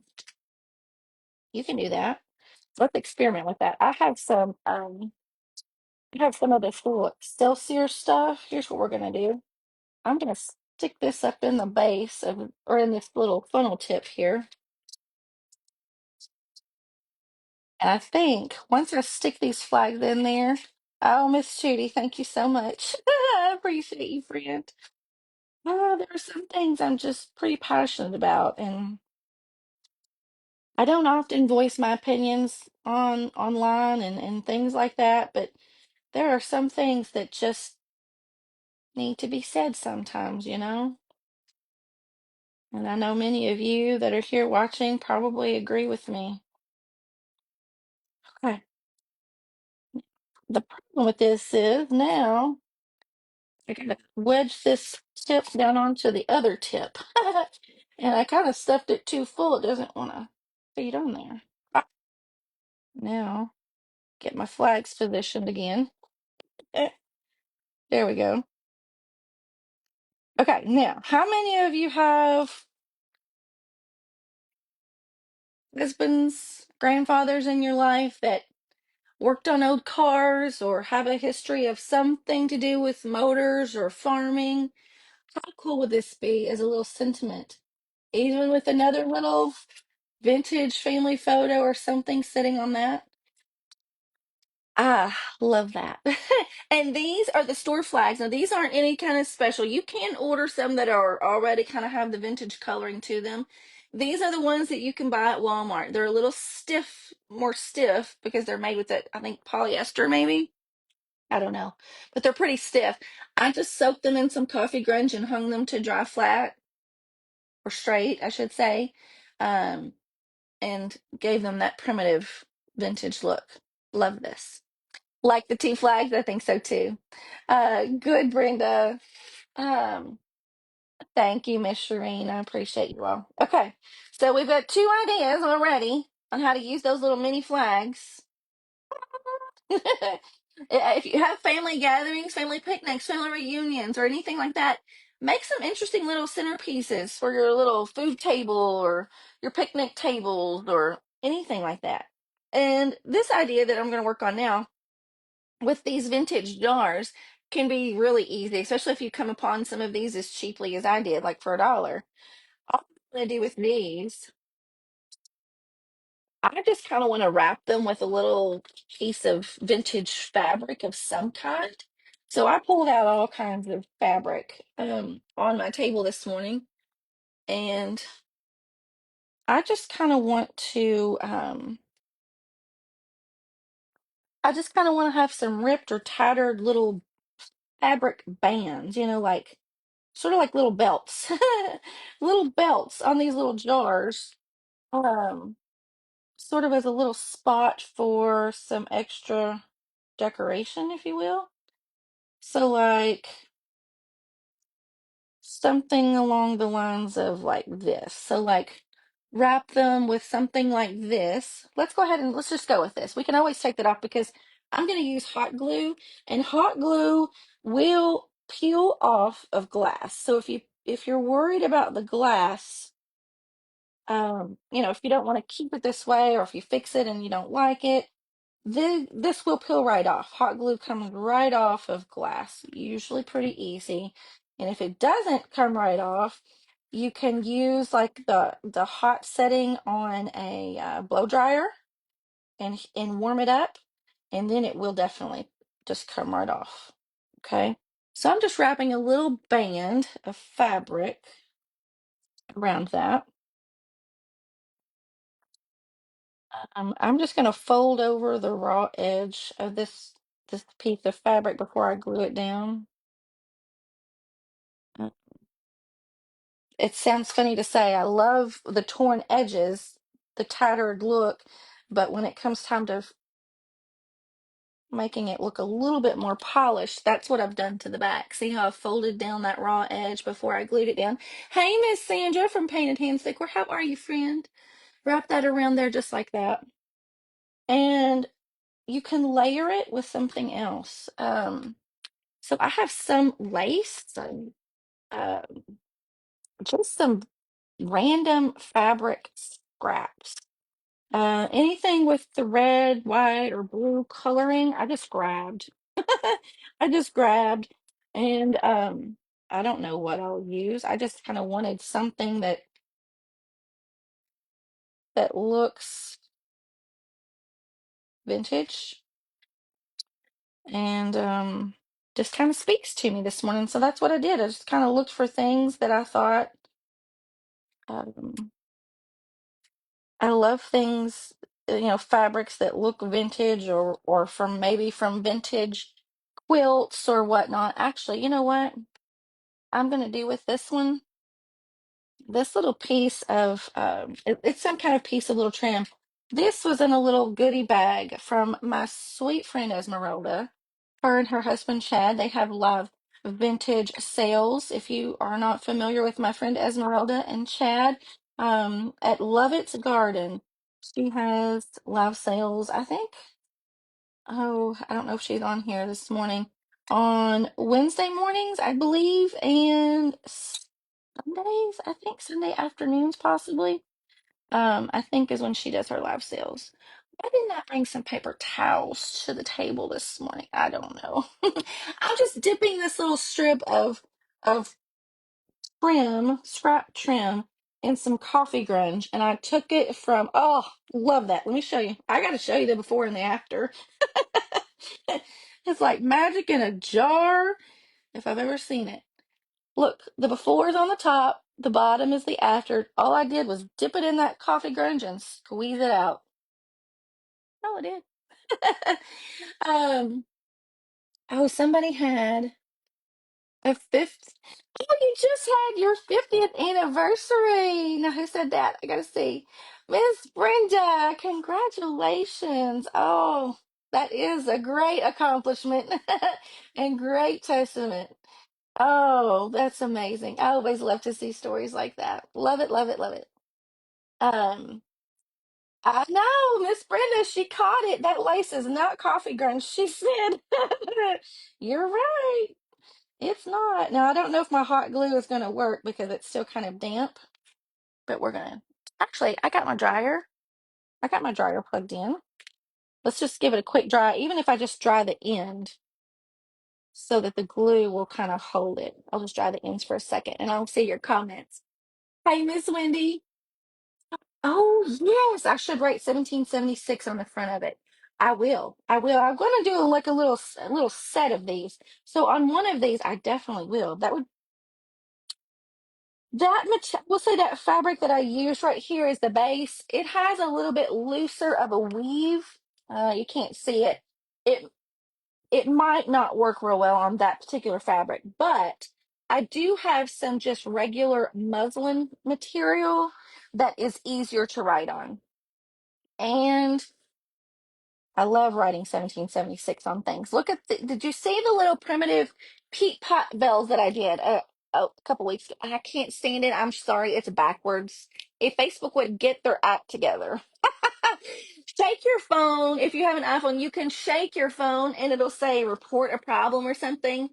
[SPEAKER 1] you can do that. Let's experiment with that. I have some of this little Excelsior stuff. Here's what we're gonna do. I'm gonna stick this up in the base of, or in this little funnel tip here. And I think once I stick these flags in there, oh, Miss Judy, thank you so much. I appreciate you, friend. There are some things I'm just pretty passionate about, and I don't often voice my opinions on online and things like that, but there are some things that just need to be said sometimes, you know? And I know many of you that are here watching probably agree with me. Okay. The problem with this is now I gotta wedge this tip down onto the other tip. And I kind of stuffed it too full. It doesn't want to feed on there. Ah, now, get my flags positioned again. Eh, there we go. Okay, now, how many of you have husbands, grandfathers in your life that worked on old cars or have a history of something to do with motors or farming? How cool would this be as a little sentiment? Even with another little vintage family photo or something sitting on that? Ah, love that. And these are the store flags. Now, these aren't any kind of special. You can order some that are already kind of have the vintage coloring to them. These are the ones that you can buy at Walmart. They're a little stiff, more stiff because they're made with that, I think, polyester maybe. I don't know, but they're pretty stiff. I just soaked them in some coffee grunge and hung them to dry flat or straight, I should say, um, and gave them that primitive vintage look. Love this. Like the 2 flags, I think so too. Good, Brenda. Um, Thank you, Miss Shireen. I appreciate you all. Okay, so we've got 2 ideas already on how to use those little mini flags. If you have family gatherings, family picnics, family reunions, or anything like that, make some interesting little centerpieces for your little food table or your picnic tables or anything like that. And this idea that I'm going to work on now with these vintage jars can be really easy, especially if you come upon some of these as cheaply as I did, like for $1. All I'm going to do with these, I just kind of want to wrap them with a little piece of vintage fabric of some kind. So I pulled out all kinds of fabric on my table this morning, and I just kind of want to, I just kind of want to have some ripped or tattered little fabric bands, you know, like sort of like little belts, little belts on these little jars. Um, sort of as a little spot for some extra decoration, if you will. So like something along the lines of like this. So like wrap them with something like this. Let's go ahead and let's just go with this. We can always take that off because I'm going to use hot glue, and hot glue will peel off of glass. So if you're worried about the glass, you know, if you don't want to keep it this way, or if you fix it and you don't like it, then this will peel right off. Hot glue comes right off of glass, usually pretty easy. And if it doesn't come right off, you can use like the hot setting on a blow dryer and warm it up, and then it will definitely just come right off. Okay, so I'm just wrapping a little band of fabric around that. I'm just going to fold over the raw edge of this piece of fabric before I glue it down. Uh, It sounds funny to say, I love the torn edges, the tattered look, but when it comes time to making it look a little bit more polished, that's what I've done to the back. See how I folded down that raw edge before I glued it down? Hey, Miss Sandra from Painted Hands Decor, how are you, friend? Wrap that around there just like that. And you can layer it with something else. So I have some lace, uh, just some random fabric scraps. Anything with the red, white, or blue coloring, I just grabbed. I just grabbed, and I don't know what I'll use. I just kind of wanted something that looks vintage and just kind of speaks to me this morning. So that's what I did. I just kind of looked for things that I thought. Um, I love things, fabrics that look vintage or from maybe from vintage quilts or whatnot. Actually, you know what I'm gonna do with this one? This little piece of it's some kind of piece of little trim. This was in a little goodie bag from my sweet friend Esmeralda. Her and her husband Chad, they have live vintage sales. If you are not familiar with my friend Esmeralda and Chad, at Lovett's Garden, she has live sales, I think. Oh, I don't know if she's on here this morning. On Wednesday mornings, I believe, and Sundays, I think Sunday afternoons possibly. I think is when she does her live sales. Why didn't I bring some paper towels to the table this morning? I don't know. I'm just dipping this little strip of trim, scrap trim, in some coffee grunge, and I took it from, oh, love that. Let me show you. I got to show you the before and the after. It's like magic in a jar, if I've ever seen it. Look, the before is on the top, the bottom is the after. All I did was dip it in that coffee grunge and squeeze it out. Oh, I did. um, oh, somebody had a fifth. Oh, you just had your 50th anniversary. Now, who said that? I gotta see. Miss Brenda, congratulations. Oh, that is a great accomplishment and great testament. Oh, that's amazing. I always love to see stories like that. Love it, love it, love it. Um, I know, Miss Brenda, she caught it. That lace is not coffee grounds, she said. You're right. It's not. Now, I don't know if my hot glue is going to work because it's still kind of damp, but we're going to. Actually, I got my dryer. I got my dryer plugged in. Let's just give it a quick dry, even if I just dry the end so that the glue will kind of hold it. I'll just dry the ends for a second and I'll see your comments. Hey, Miss Wendy. Oh, yes, I should write 1776 on the front of it. I will. I will. I'm going to do like a little set of these. So on one of these, I definitely will. We'll say that fabric that I use right here is the base. It has a little bit looser of a weave. You can't see it. It it might not work real well on that particular fabric, but I do have some just regular muslin material that is easier to write on. And I love writing 1776 on things. Look at did you see the little primitive peat pot bells that I did a couple weeks ago? I can't stand it. I'm sorry, it's backwards. If Facebook would get their act together. Shake your phone. If you have an iPhone, you can shake your phone and it'll say report a problem or something.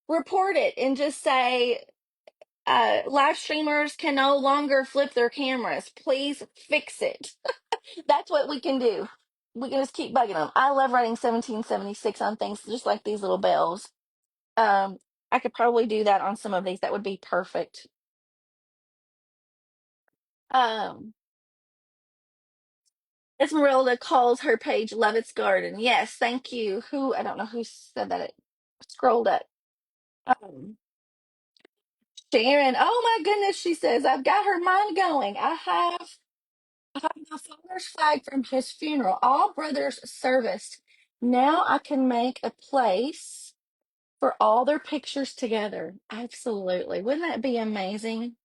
[SPEAKER 1] Report it and just say live streamers can no longer flip their cameras. Please fix it. That's what we can do. We can just keep bugging them. I love writing 1776 on things just like these little bells. Um, I could probably do that on some of these. That would be perfect. Um, Esmeralda calls her page Lovett's Garden. Yes, thank you. Who, I don't know who said that. It scrolled up. Um, Sharon, oh my goodness, she says, I've got her mind going. I have my father's flag from his funeral, all brothers serviced. Now I can make a place for all their pictures together. Absolutely. Wouldn't that be amazing?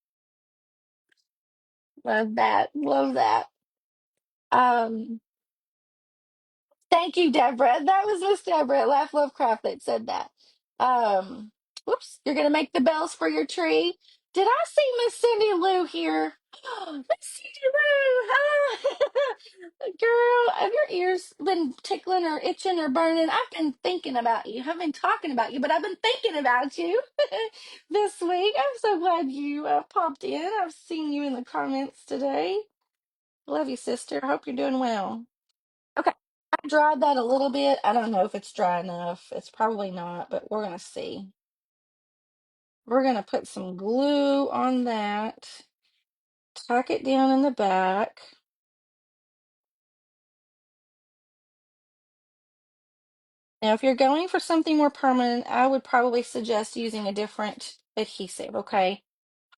[SPEAKER 1] Love that. Love that. Um, Thank you, Deborah. That was Miss Deborah at Laugh Lovecraft that said that. Um, Whoops, you're gonna make the bells for your tree. Did I see Miss Cindy Lou here? Miss Cindy Lou, hi. Girl, have your ears been tickling or itching or burning? I've been thinking about you. I've been talking about you, but I've been thinking about you this week. I'm so glad you popped in. I've seen you in the comments today. Love you, sister. I hope you're doing well. Okay. I dried that a little bit. I don't know if it's dry enough. It's probably not, but we're gonna see. We're gonna put some glue on that, tuck it down in the back. Now, if you're going for something more permanent, I would probably suggest using a different adhesive, okay?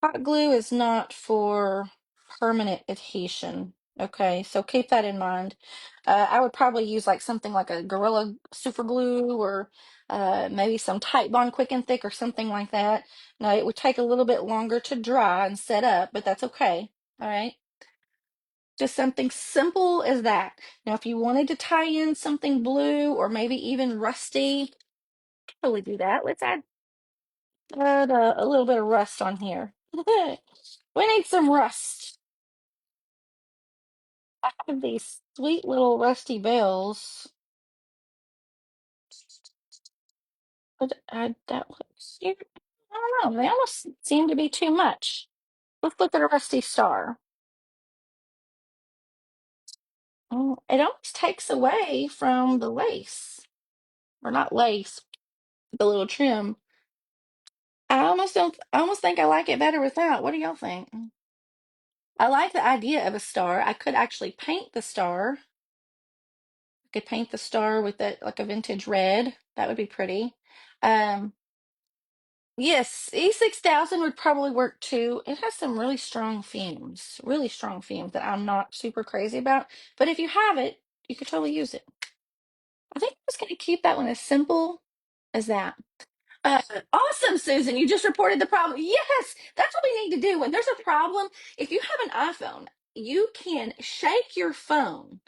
[SPEAKER 1] Hot glue is not for permanent adhesion. Okay, so keep that in mind. I would probably use like something like a Gorilla Super Glue or maybe some Tite Bond Quick and Thick or something like that. Now, it would take a little bit longer to dry and set up, but that's okay. All right, just something simple as that. Now, if you wanted to tie in something blue or maybe even rusty, totally do that. Let's add a little bit of rust on here. We need some rust. I have these sweet little rusty bells. But that looks, I don't know, they almost seem to be too much. Let's look at a rusty star. Oh, it almost takes away from the lace, or not lace, the little trim. I almost don't, I almost think I like it better without. What do y'all think? I like the idea of a star. I could actually paint the star. I could paint the star with it like a vintage red. That would be pretty. Um, Yes, E6000 would probably work too. It has some really strong fumes that I'm not super crazy about. But if you have it, you could totally use it. I think I'm just going to keep that one as simple as that. Uh, awesome, Susan. You just reported the problem. Yes, that's what we need to do. When there's a problem, if you have an iPhone, you can shake your phone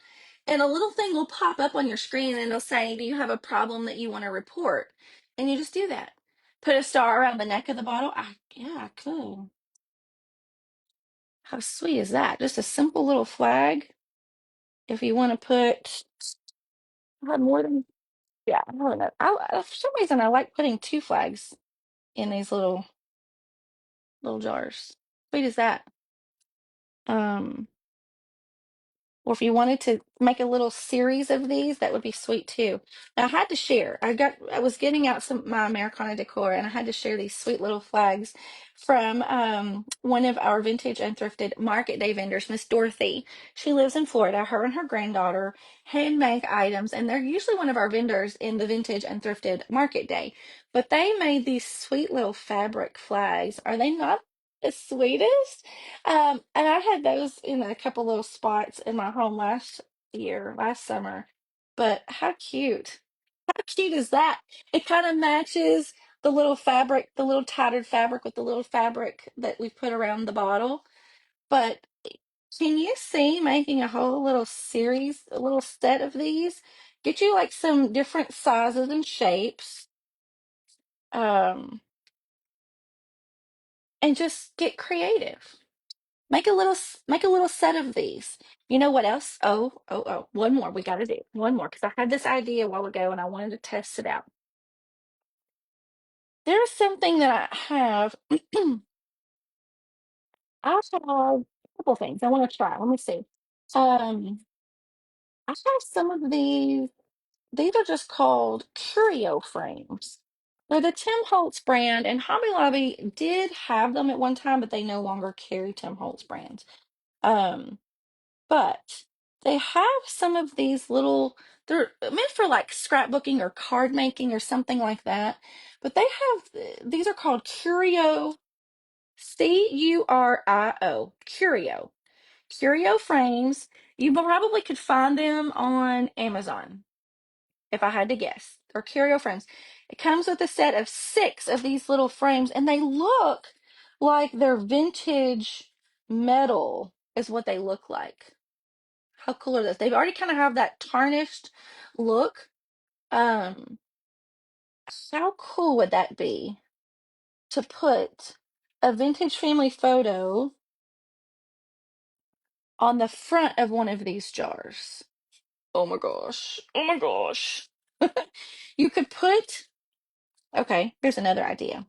[SPEAKER 1] and a little thing will pop up on your screen and it'll say, do you have a problem that you want to report? And you just do that. Put a star around the neck of the bottle. Yeah, I could. How sweet is that? Just a simple little flag. If you want to put more than, yeah, I don't know. For some reason, I like putting two flags in these little jars. Sweet as that. Um, Or if you wanted to make a little series of these, that would be sweet too. Now, I had to share. I was getting out some my Americana decor, and I had to share these sweet little flags from one of our vintage and thrifted market day vendors, Miss Dorothy. She lives in Florida. Her and her granddaughter hand make items, and they're usually one of our vendors in the vintage and thrifted market day. But they made these sweet little fabric flags. Are they not the sweetest? And I had those in a couple little spots in my home last summer. But how cute. How cute is that? It kind of matches the little fabric, the little tattered fabric with the little fabric that we put around the bottle. But Can you see making a whole little series, a little set of these? Get you like some different sizes and shapes, um, and just get creative. Make a little set of these. You know what else? Oh, one more. We got to do one more because I had this idea a while ago and I wanted to test it out. There's something that I have. I have a couple things I want to try. Let me see. Um, I have some of these. These are just called curio frames. They're the Tim Holtz brand, and Hobby Lobby did have them at one time, but they no longer carry Tim Holtz brands. Um, but they have some of these little, they're meant for like scrapbooking or card making or something like that. But they have, these are called curio, Curio, curio frames. You probably could find them on Amazon if I had to guess, or curio frames. It comes with a set of 6 of these little frames, and they look like they're vintage metal, is what they look like. How cool are those? They've already kind of have that tarnished look. Um, how cool would that be to put a vintage family photo on the front of one of these jars? Oh my gosh. Oh my gosh. You could put, okay, here's another idea.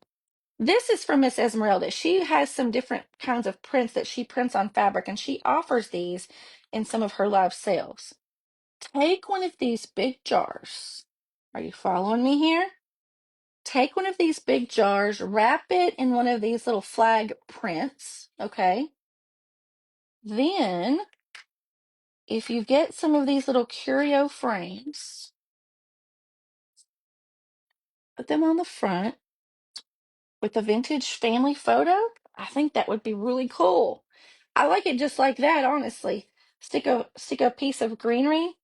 [SPEAKER 1] This is from Miss Esmeralda. She has some different kinds of prints that she prints on fabric, and she offers these in some of her live sales. Take one of these big jars. Are you following me here? Take one of these big jars, wrap it in one of these little flag prints, okay? Then, if you get some of these little curio frames, put them on the front with a vintage family photo. I think that would be really cool. I like it just like that, honestly. Stick a piece of greenery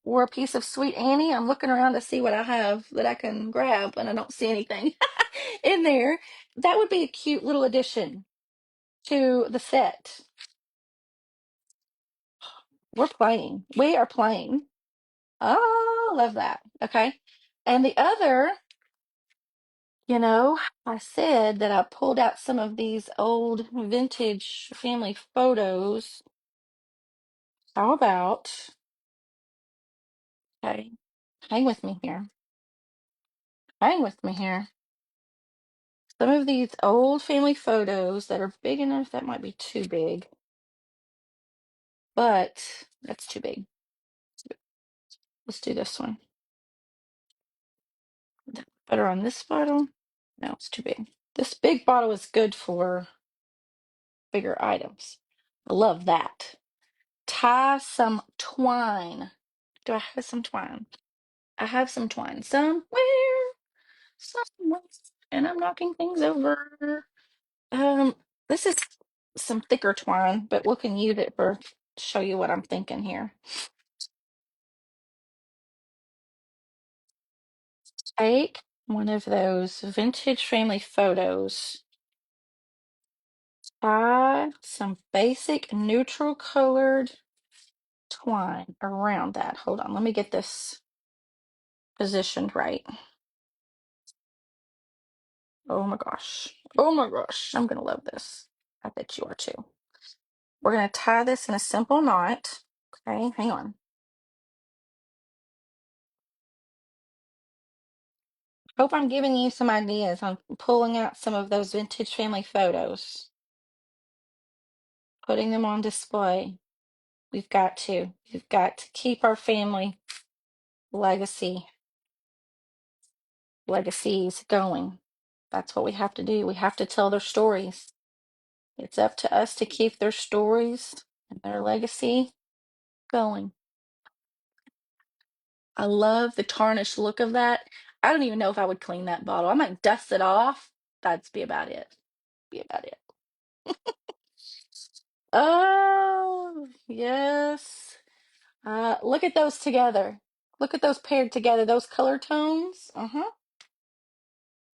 [SPEAKER 1] or a piece of Sweet Annie. I'm looking around to see what I have that I can grab, and I don't see anything in there. That would be a cute little addition to the set. We're playing. We are playing. Oh, love that. Okay. And the other, I said that I pulled out some of these old vintage family photos. How about, okay, hang with me here. Hang with me here. Some of these old family photos that are big enough, that might be too big, but that's too big. Let's do this one. Better on this bottle? No, it's too big. This big bottle is good for bigger items. I love that. Tie some twine. Do I have some twine? I have some twine somewhere, and I'm knocking things over. Um, this is some thicker twine, but we can use it for show you what I'm thinking here. Take one of those vintage family photos, tie some basic neutral colored twine around that. Hold on, let me get this positioned right. Oh my gosh. Oh my gosh. I'm gonna love this. I bet you are too. We're gonna tie this in a simple knot. Okay, hang on. Hope I'm giving you some ideas on pulling out some of those vintage family photos, putting them on display. We've got to keep our family legacy, legacies going. That's what we have to do. We have to tell their stories. It's up to us to keep their stories and their legacy going. I love the tarnished look of that. I don't even know if I would clean that bottle. I might dust it off. That'd be about it. Be about it. Oh, yes. Look at those together. Look at those paired together. Those color tones. Uh-huh.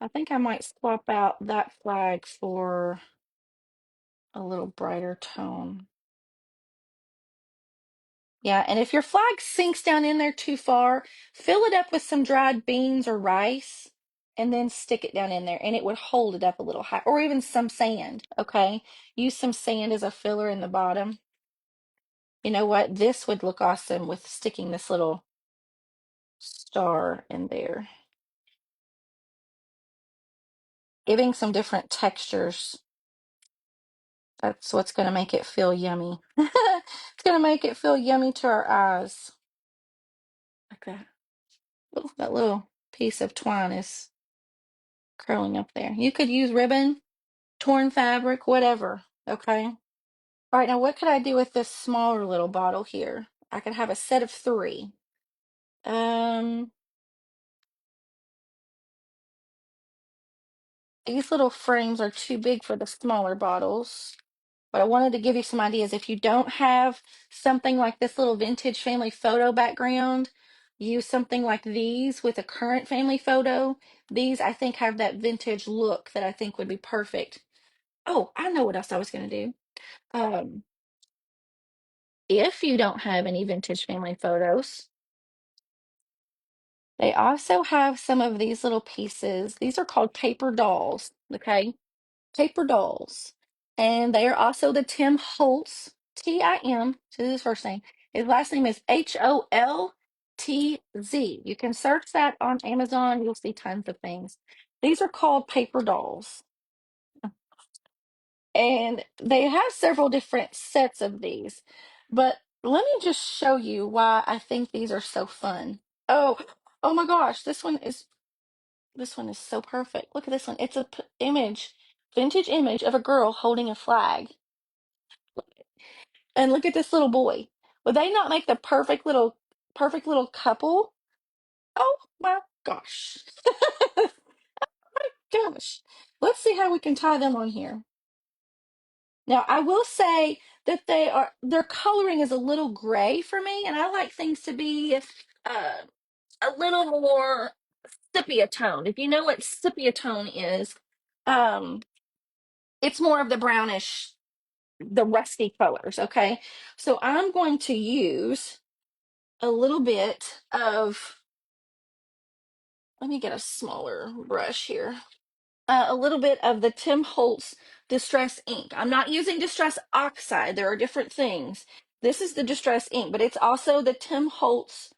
[SPEAKER 1] I think I might swap out that flag for a little brighter tone. Yeah, and if your flag sinks down in there too far, fill it up with some dried beans or rice and then stick it down in there and it would hold it up a little high, or even some sand, okay? Use some sand as a filler in the bottom. You know what? This would look awesome with sticking this little star in there. Giving some different textures. That's what's going to make it feel yummy. It's going to make it feel yummy to our eyes. Like that. Ooh, that little piece of twine is curling up there. You could use ribbon, torn fabric, whatever. Okay. All right, now what could I do with this smaller little bottle here? I could have a set of 3. Um, these little frames are too big for the smaller bottles. But I wanted to give you some ideas. If you don't have something like this little vintage family photo background, use something like these with a current family photo. These, I think, have that vintage look that I think would be perfect. Oh, I know what else I was going to do. Um, if you don't have any vintage family photos, they also have some of these little pieces. These are called paper dolls, okay? Paper dolls. And they are also the Tim Holtz, Tim, this is his first name. His last name is Holtz. You can search that on Amazon. You'll see tons of things. These are called paper dolls. And they have several different sets of these. But let me just show you why I think these are so fun. Oh, oh my gosh, this one is so perfect. Look at this one. It's a image, vintage image of a girl holding a flag. And look at this little boy. Would they not make the perfect little couple? Oh my gosh. Gosh. Let's see how we can tie them on here. Now, I will say that their coloring is a little gray for me, and I like things to be a little more sepia tone. If you know what sepia tone is, um, it's more of the brownish, the rusty colors, okay? So I'm going to use a little bit of, let me get a smaller brush here. A little bit of the Tim Holtz Distress ink. I'm not using Distress Oxide. There are different things. This is the Distress ink, but it's also the Tim Holtz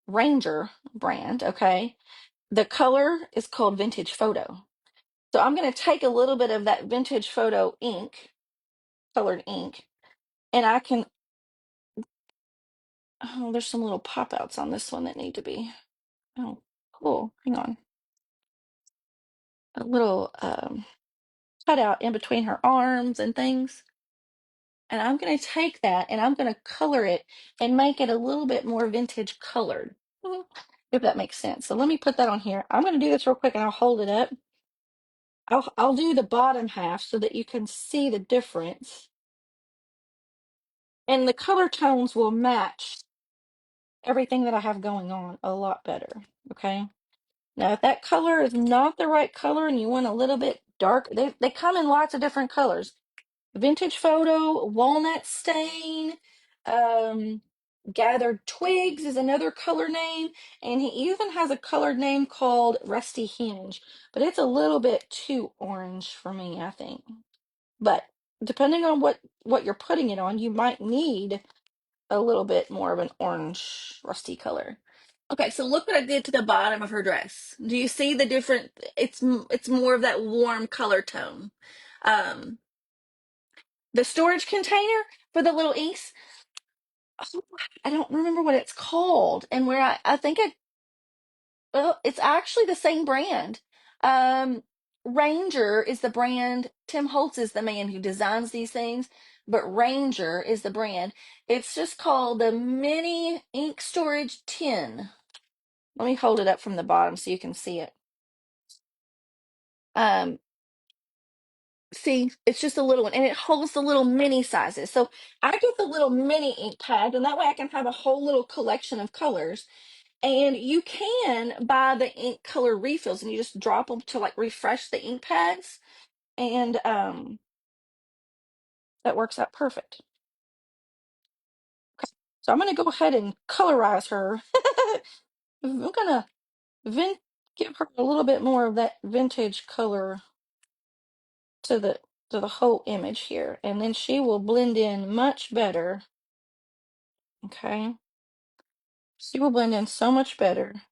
[SPEAKER 1] Ranger brand, okay? The color is called Vintage Photo. So I'm going to take a little bit of that Vintage Photo ink, colored ink, and I can, oh, there's some little pop-outs on this one that need to be, oh, cool. Hang on. A little cutout in between her arms and things. And I'm going to take that and I'm going to color it and make it a little bit more vintage colored, if that makes sense. So let me put that on here. I'm going to do this real quick and I'll hold it up. I'll do the bottom half so that you can see the difference. And the color tones will match everything that I have going on a lot better, okay? Now, if that color is not the right color and you want a little bit dark, they come in lots of different colors. Vintage Photo, Walnut Stain, um, Gathered Twigs is another color name, and he even has a colored name called Rusty Hinge, but it's a little bit too orange for me, I think. But depending on what you're putting it on, you might need a little bit more of an orange rusty color. Okay, so look what I did to the bottom of her dress. Do you see the different? It's more of that warm color tone. Um, the storage container for the little inks. Oh, I don't remember what it's called, and where I think well, it's actually the same brand. Um, Ranger is the brand. Tim Holtz is the man who designs these things, but Ranger is the brand. It's just called the Mini Ink Storage Tin. Let me hold it up from the bottom so you can see it. Um, See, it's just a little one, and it holds the little mini sizes. So I get the little mini ink pad, and that way I can have a whole little collection of colors. And you can buy the ink color refills, and you just drop them to like refresh the ink pads, and that works out perfect. So I'm going to go ahead and colorize her. I'm going to vin give her a little bit more of that vintage color to the whole image here, and then she will blend in much better. Okay, she will blend in so much better.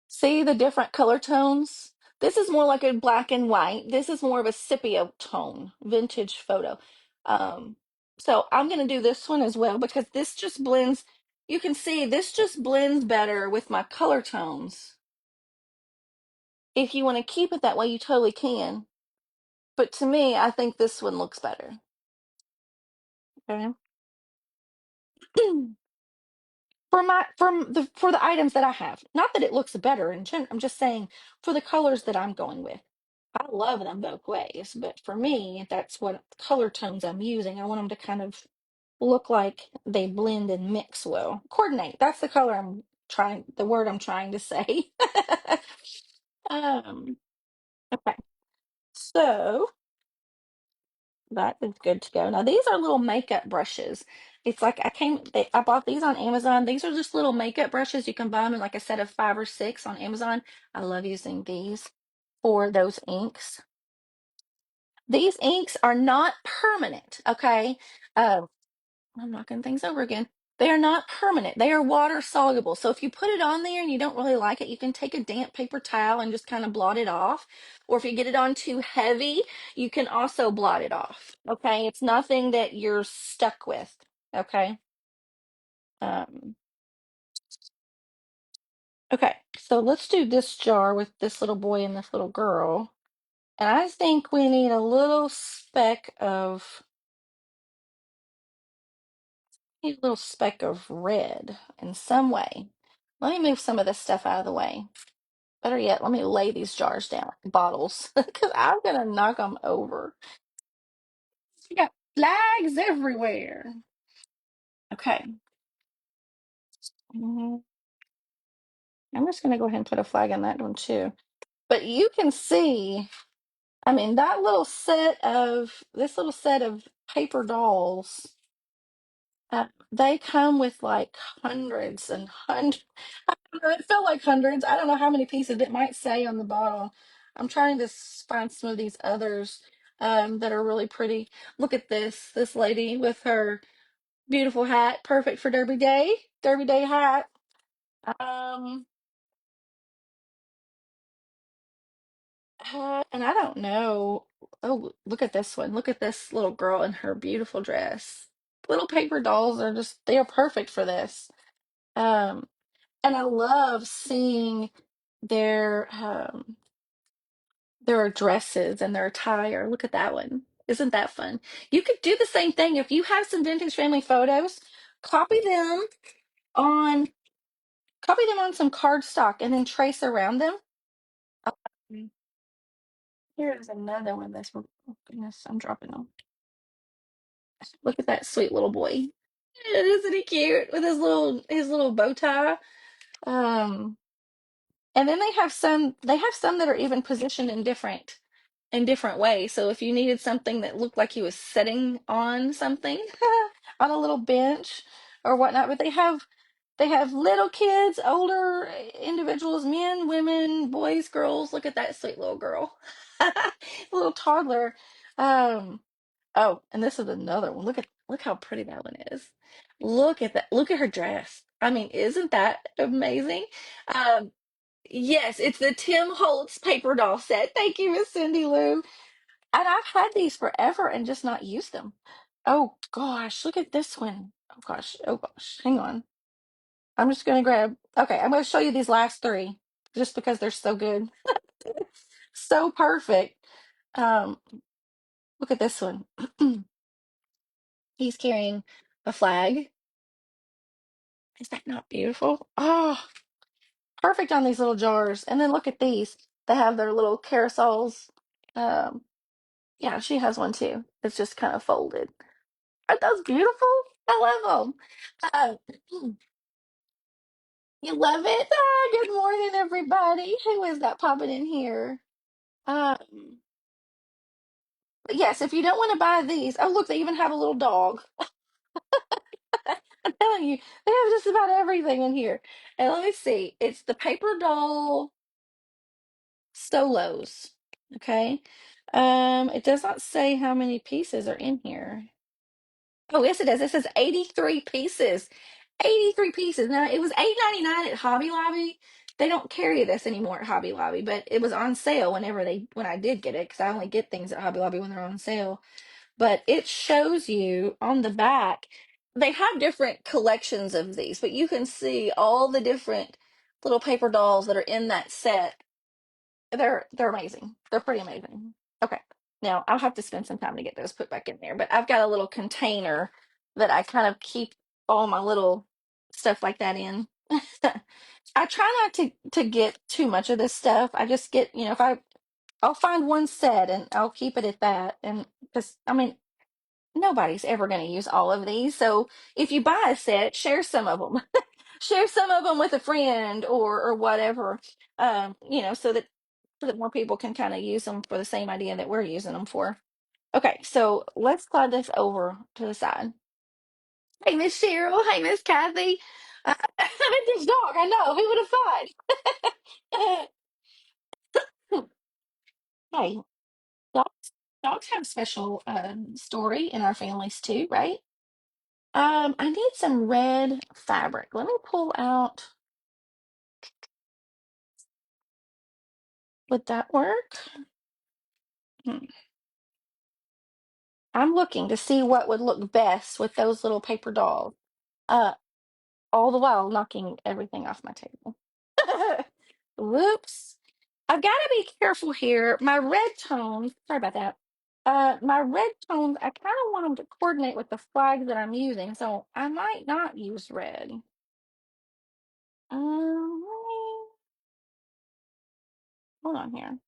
[SPEAKER 1] See the different color tones? This is more like a black and white. This is more of a sepia tone, vintage photo. Um, so I'm going to do this one as well because this just blends. You can see this just blends better with my color tones. If you want to keep it that way, you totally can. But to me, I think this one looks better. Okay. For the items that I have. Not that it looks better in general. I'm just saying for the colors that I'm going with. I love them both ways, but for me, that's what color tones I'm using. I want them to kind of look like they blend and mix well. Coordinate. That's the color I'm trying, the word I'm trying to say. Um, okay. So that is good to go. Now these are little makeup brushes. It's like I bought these on Amazon. These are just little makeup brushes. You can buy them in like a set of 5 or 6 on Amazon. I love using these for those inks. These inks are not permanent, okay? I'm knocking things over again. They are not permanent. They are water soluble. So if you put it on there and you don't really like it, you can take a damp paper towel and just kind of blot it off. Or if you get it on too heavy, you can also blot it off. Okay, it's nothing that you're stuck with. Okay. Um, okay, so let's do this jar with this little boy and this little girl. And I think we need a little speck of need a little speck of red in some way. Let me move some of this stuff out of the way. Better yet, let me lay these jars down, bottles, because I'm gonna knock them over. You got flags everywhere. Okay. Mhm. I'm just gonna go ahead and put a flag on that one too. But you can see, I mean, this little set of paper dolls. They come with like hundreds and hundreds. It felt like hundreds. I don't know how many pieces it might say on the bottle. I'm trying to find some of these others that are really pretty. Look at this lady with her beautiful hat, perfect for Derby Day hat. Um, and I don't know. Oh, look at this one. Look at this little girl in her beautiful dress. Little paper dolls are they are perfect for this. Um, and I love seeing their um their dresses and their attire. Look at that one. Isn't that fun? You could do the same thing if you have some vintage family photos, copy them on copy them on some cardstock and then trace around them. Um, Here's another one. Oh goodness, I'm dropping them. Look at that sweet little boy. Isn't he cute with his little bow tie? Um, and then they have some that are even positioned in different ways. So if you needed something that looked like he was sitting on something on a little bench or whatnot, but they have little kids, older individuals, men, women, boys, girls. Look at that sweet little girl, little toddler. Um, oh, and this is another one. Look how pretty that one is. Look at that. Look at her dress. I mean, isn't that amazing? Um, yes, it's the Tim Holtz paper doll set. Thank you, Miss Cindy Lou. And I've had these forever and just not used them. Oh gosh, look at this one. Oh gosh, oh gosh. Hang on. I'm just gonna grab, okay, I'm gonna show you these last three just because they're so good. So perfect. Um, Look at this one. He's carrying a flag. Is that not beautiful? Oh, perfect on these little jars. And then look at these. They have their little carousels. Um, yeah, she has one too. It's just kind of folded. Aren't those beautiful? I love them. Uh, you love it? Ah, good morning, everybody. Who is that popping in here? Um, but yes, if you don't want to buy these, oh look, they even have a little dog. I'm telling you, they have just about everything in here. And let me see. It's the paper doll solos. Okay. It does not say how many pieces are in here. Oh, yes, it does. It says 83 pieces. 83 pieces. Now, it was $8.99 at Hobby Lobby. They don't carry this anymore at Hobby Lobby, but it was on sale when I did get it, because I only get things at Hobby Lobby when they're on sale. But it shows you on the back, they have different collections of these, but you can see all the different little paper dolls that are in that set. They're amazing. They're pretty amazing. Okay. Now I'll have to spend some time to get those put back in there, but I've got a little container that I kind of keep all my little stuff like that in. I try not to get too much of this stuff. I just get, if I'll find one set and I'll keep it at that. And because I mean, nobody's ever going to use all of these. So if you buy a set, share some of them. Share some of them with a friend or whatever. So that more people can kind of use them for the same idea that we're using them for. Okay, so let's slide this over to the side. Hey, Miss Cheryl. Hey, Miss Kathy. This dog. I know. Who would have thought? Hey, dogs have special story in our families too, right? I need some red fabric. Let me pull out. Would that work? Hmm. I'm looking to see what would look best with those little paper dolls. Uh, all the while knocking everything off my table. Whoops. I've got to be careful here. My red tones, sorry about that. My red tones, I kind of want them to coordinate with the flag that I'm using, so I might not use red. Um, hold on here.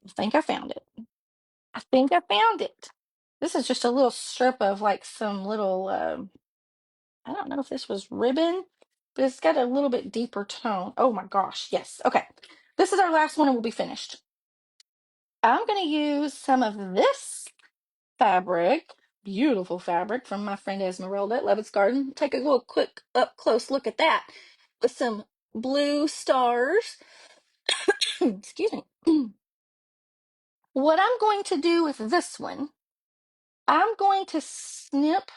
[SPEAKER 1] I think I found it. I think I found it. This is just a little strip of like some little, I don't know if this was ribbon, but it's got a little bit deeper tone. Oh my gosh, yes. Okay. This is our last one and we'll be finished. I'm going to use some of this fabric, beautiful fabric from my friend Esmeralda at Levitt's Garden. Take a little quick up close look at that with some blue stars. Excuse me. What I'm going to do with this one, I'm going to snip.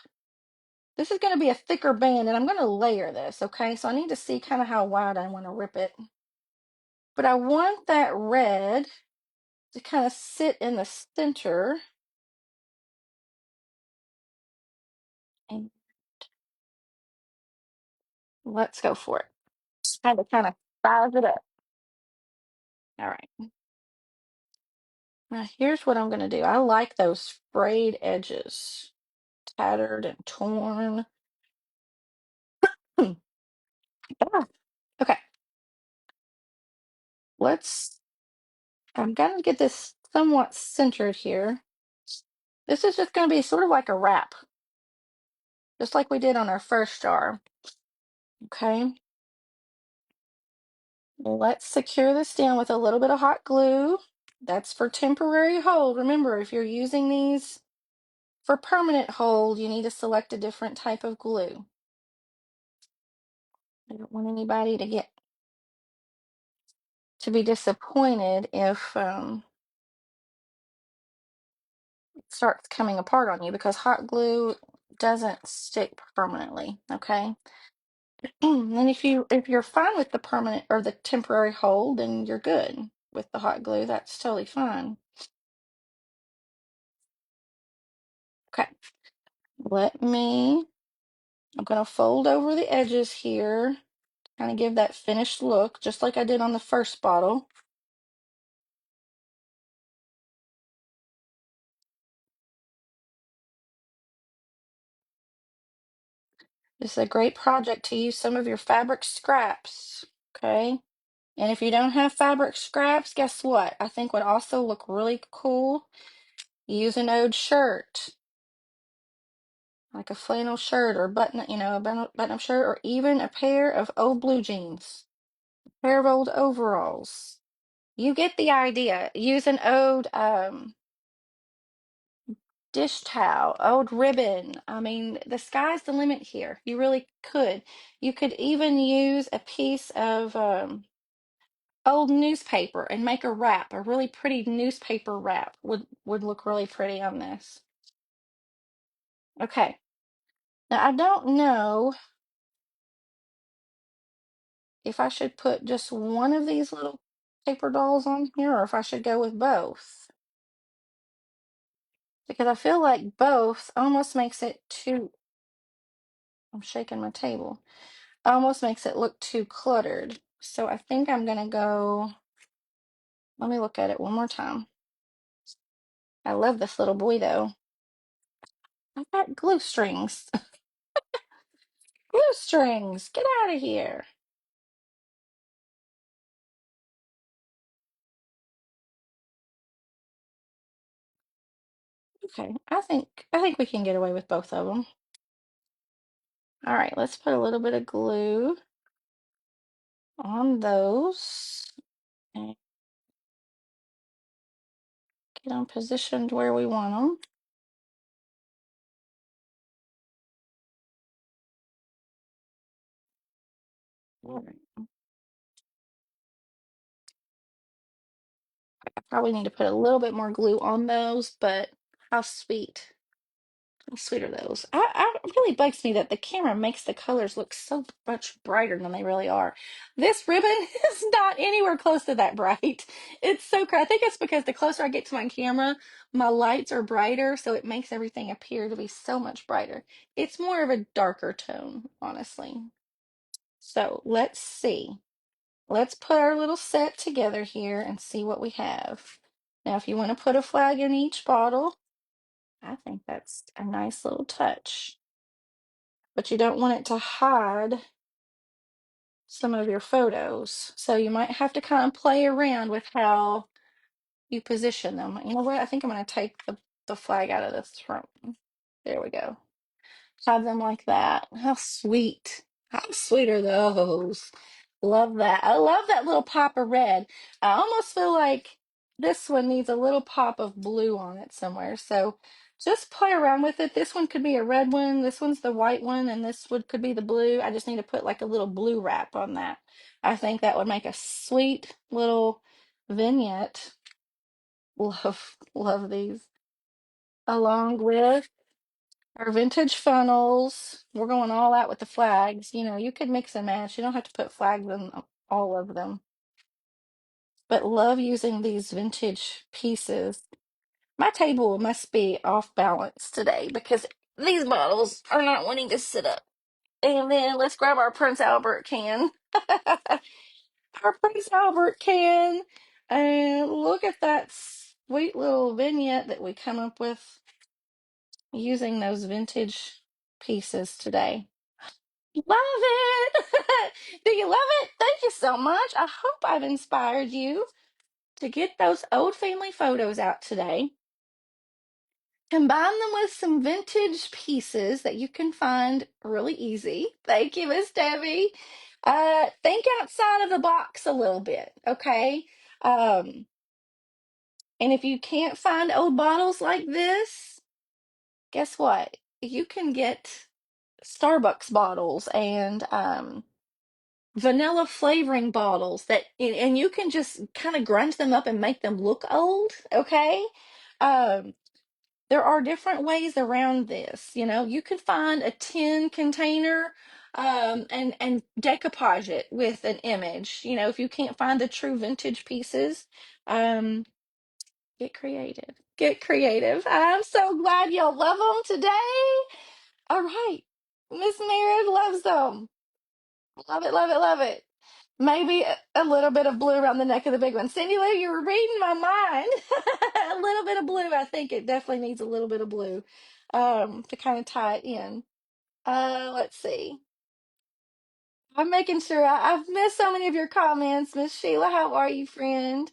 [SPEAKER 1] This is going to be a thicker band and I'm going to layer this, okay? So I need to see kind of how wide I want to rip it. But I want that red to kind of sit in the center. And let's go for it. Kind of size it up. All right. Now here's what I'm going to do. I like those frayed edges, tattered and torn. Ah, okay, I'm going to get this somewhat centered here. This is just going to be sort of like a wrap, just like we did on our first jar. Okay. Let's secure this down with a little bit of hot glue. That's for temporary hold. Remember, if you're using these for permanent hold, you need to select a different type of glue. I don't want anybody to be disappointed if it starts coming apart on you, because hot glue doesn't stick permanently, okay? And if you're fine with the permanent or the temporary hold, then you're good with the hot glue. That's totally fine. Okay. I'm going to fold over the edges here, kind of give that finished look, just like I did on the first bottle. This is a great project to use some of your fabric scraps, okay? And if you don't have fabric scraps, guess what? I think would also look really cool. Use an old shirt, like a flannel shirt or a button-up shirt, or even a pair of old blue jeans, a pair of old overalls. You get the idea. Use an old dish towel, old ribbon. I mean, the sky's the limit here. You really could. You could even use a piece of old newspaper and make a wrap. A really pretty newspaper wrap would look really pretty on this. Okay. Now I don't know if I should put just one of these little paper dolls on here or if I should go with both. Because I feel like both almost makes it too, I'm shaking my table, almost makes it look too cluttered. So I think I'm gonna go, let me look at it one more time. I love this little boy though. I've got glue strings. Glue strings, get out of here. Okay, I think we can get away with both of them. All right, let's put a little bit of glue on those and get them positioned where we want them. All right. I probably need to put a little bit more glue on those, but how sweet. How sweet are those? It really bugs me that the camera makes the colors look so much brighter than they really are. This ribbon is not anywhere close to that bright. It's so crazy. I think it's because the closer I get to my camera, my lights are brighter, so it makes everything appear to be so much brighter. It's more of a darker tone, honestly. So let's see. Let's put our little set together here and see what we have. Now, if you want to put a flag in each bottle, I think that's a nice little touch. But you don't want it to hide some of your photos. So you might have to kind of play around with how you position them. You know what? I think I'm going to take the flag out of this front. There we go. Have them like that. How sweet. How sweet are those? Love that. I love that little pop of red. I almost feel like this one needs a little pop of blue on it somewhere. So just play around with it. This one could be a red one. This one's the white one, and this one could be the blue. I just need to put like a little blue wrap on that. I think that would make a sweet little vignette. Love these. Along with our vintage funnels. We're going all out with the flags. You know, you could mix and match. You don't have to put flags in all of them. But love using these vintage pieces. My table must be off balance today because these bottles are not wanting to sit up. And then let's grab our Prince Albert can. Our Prince Albert can. And look at that sweet little vignette that we come up with using those vintage pieces today. Love it. Do you love it? Thank you so much. I hope I've inspired you to get those old family photos out today. Combine them with some vintage pieces that you can find really easy. Thank you, Miss Debbie. Think outside of the box a little bit, okay? And if you can't find old bottles like this, guess what? You can get Starbucks bottles and vanilla flavoring bottles and you can just kind of grunge them up and make them look old, okay? Um, there are different ways around this. You know, you could find a tin container and decoupage it with an image. You know, if you can't find the true vintage pieces, um, get creative. Get creative. I'm so glad y'all love them today. All right. Miss Merritt loves them. Love it, love it, love it. Maybe a little bit of blue around the neck of the big one. Cindy Lou, you were reading my mind. A little bit of blue. I think it definitely needs a little bit of blue to kind of tie it in. Let's see. I'm making sure I've missed so many of your comments. Miss Sheila, how are you, friend?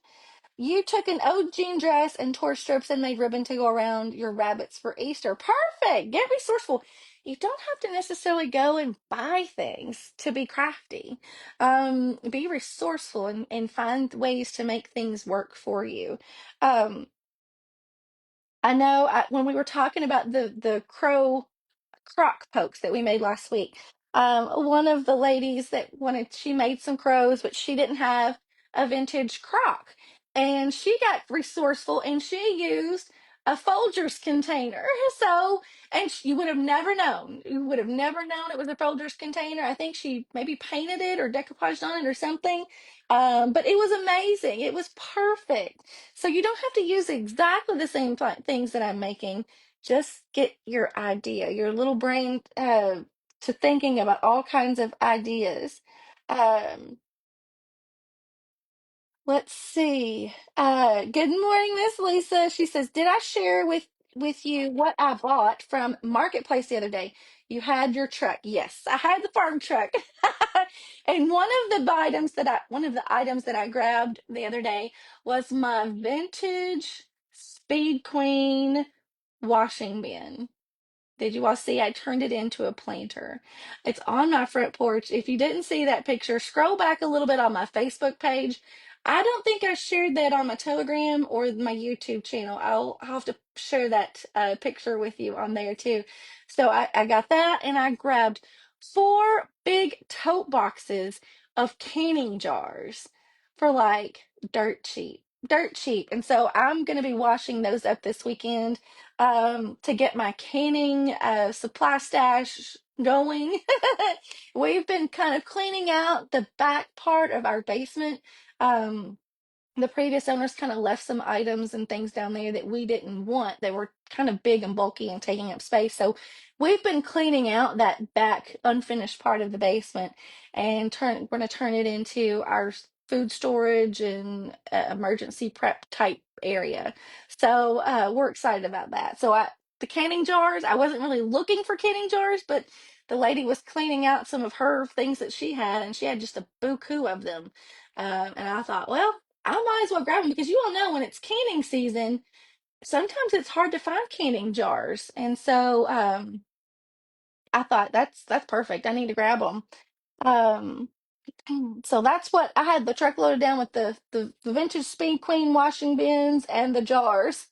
[SPEAKER 1] You took an old jean dress and tore strips and made ribbon to go around your rabbits for Easter. Perfect. Get resourceful. You don't have to necessarily go and buy things to be crafty. Be resourceful and find ways to make things work for you. Um, I know when we were talking about the crock pokes that we made last week. One of the ladies that wanted, she made some crows, but she didn't have a vintage crock. And she got resourceful and she used a Folgers container. So, and you would have never known. You would have never known it was a Folgers container. I think she maybe painted it or decoupaged on it or something. But it was amazing. It was perfect. So you don't have to use exactly the same things that I'm making. Just get your idea, your little brain to thinking about all kinds of ideas. Um, let's see. Good morning, Miss Lisa. She says, "Did I share with you what I bought from Marketplace the other day? You had your truck." Yes, I had the farm truck. And one of the items that I grabbed the other day was my vintage Speed Queen washing bin. Did you all see? I turned it into a planter. It's on my front porch. If you didn't see that picture, scroll back a little bit on my Facebook page. I don't think I shared that on my Telegram or my YouTube channel. I'll have to share that picture with you on there too. So I got that and I grabbed four big tote boxes of canning jars for like dirt cheap. Dirt cheap. And so I'm going to be washing those up this weekend to get my canning supply stash going. We've been kind of cleaning out the back part of our basement. Um, the previous owners kind of left some items and things down there that we didn't want. They were kind of big and bulky and taking up space. So we've been cleaning out that back unfinished part of the basement and we're going to turn it into our food storage and emergency prep type area. So we're excited about that. So the canning jars, I wasn't really looking for canning jars, but the lady was cleaning out some of her things that she had, and she had just a buku of them. And I thought, well, I might as well grab them because you all know when it's canning season, sometimes it's hard to find canning jars. And so I thought that's perfect. I need to grab them. Um, so that's what I had the truck loaded down with the vintage Speed Queen washing bins and the jars.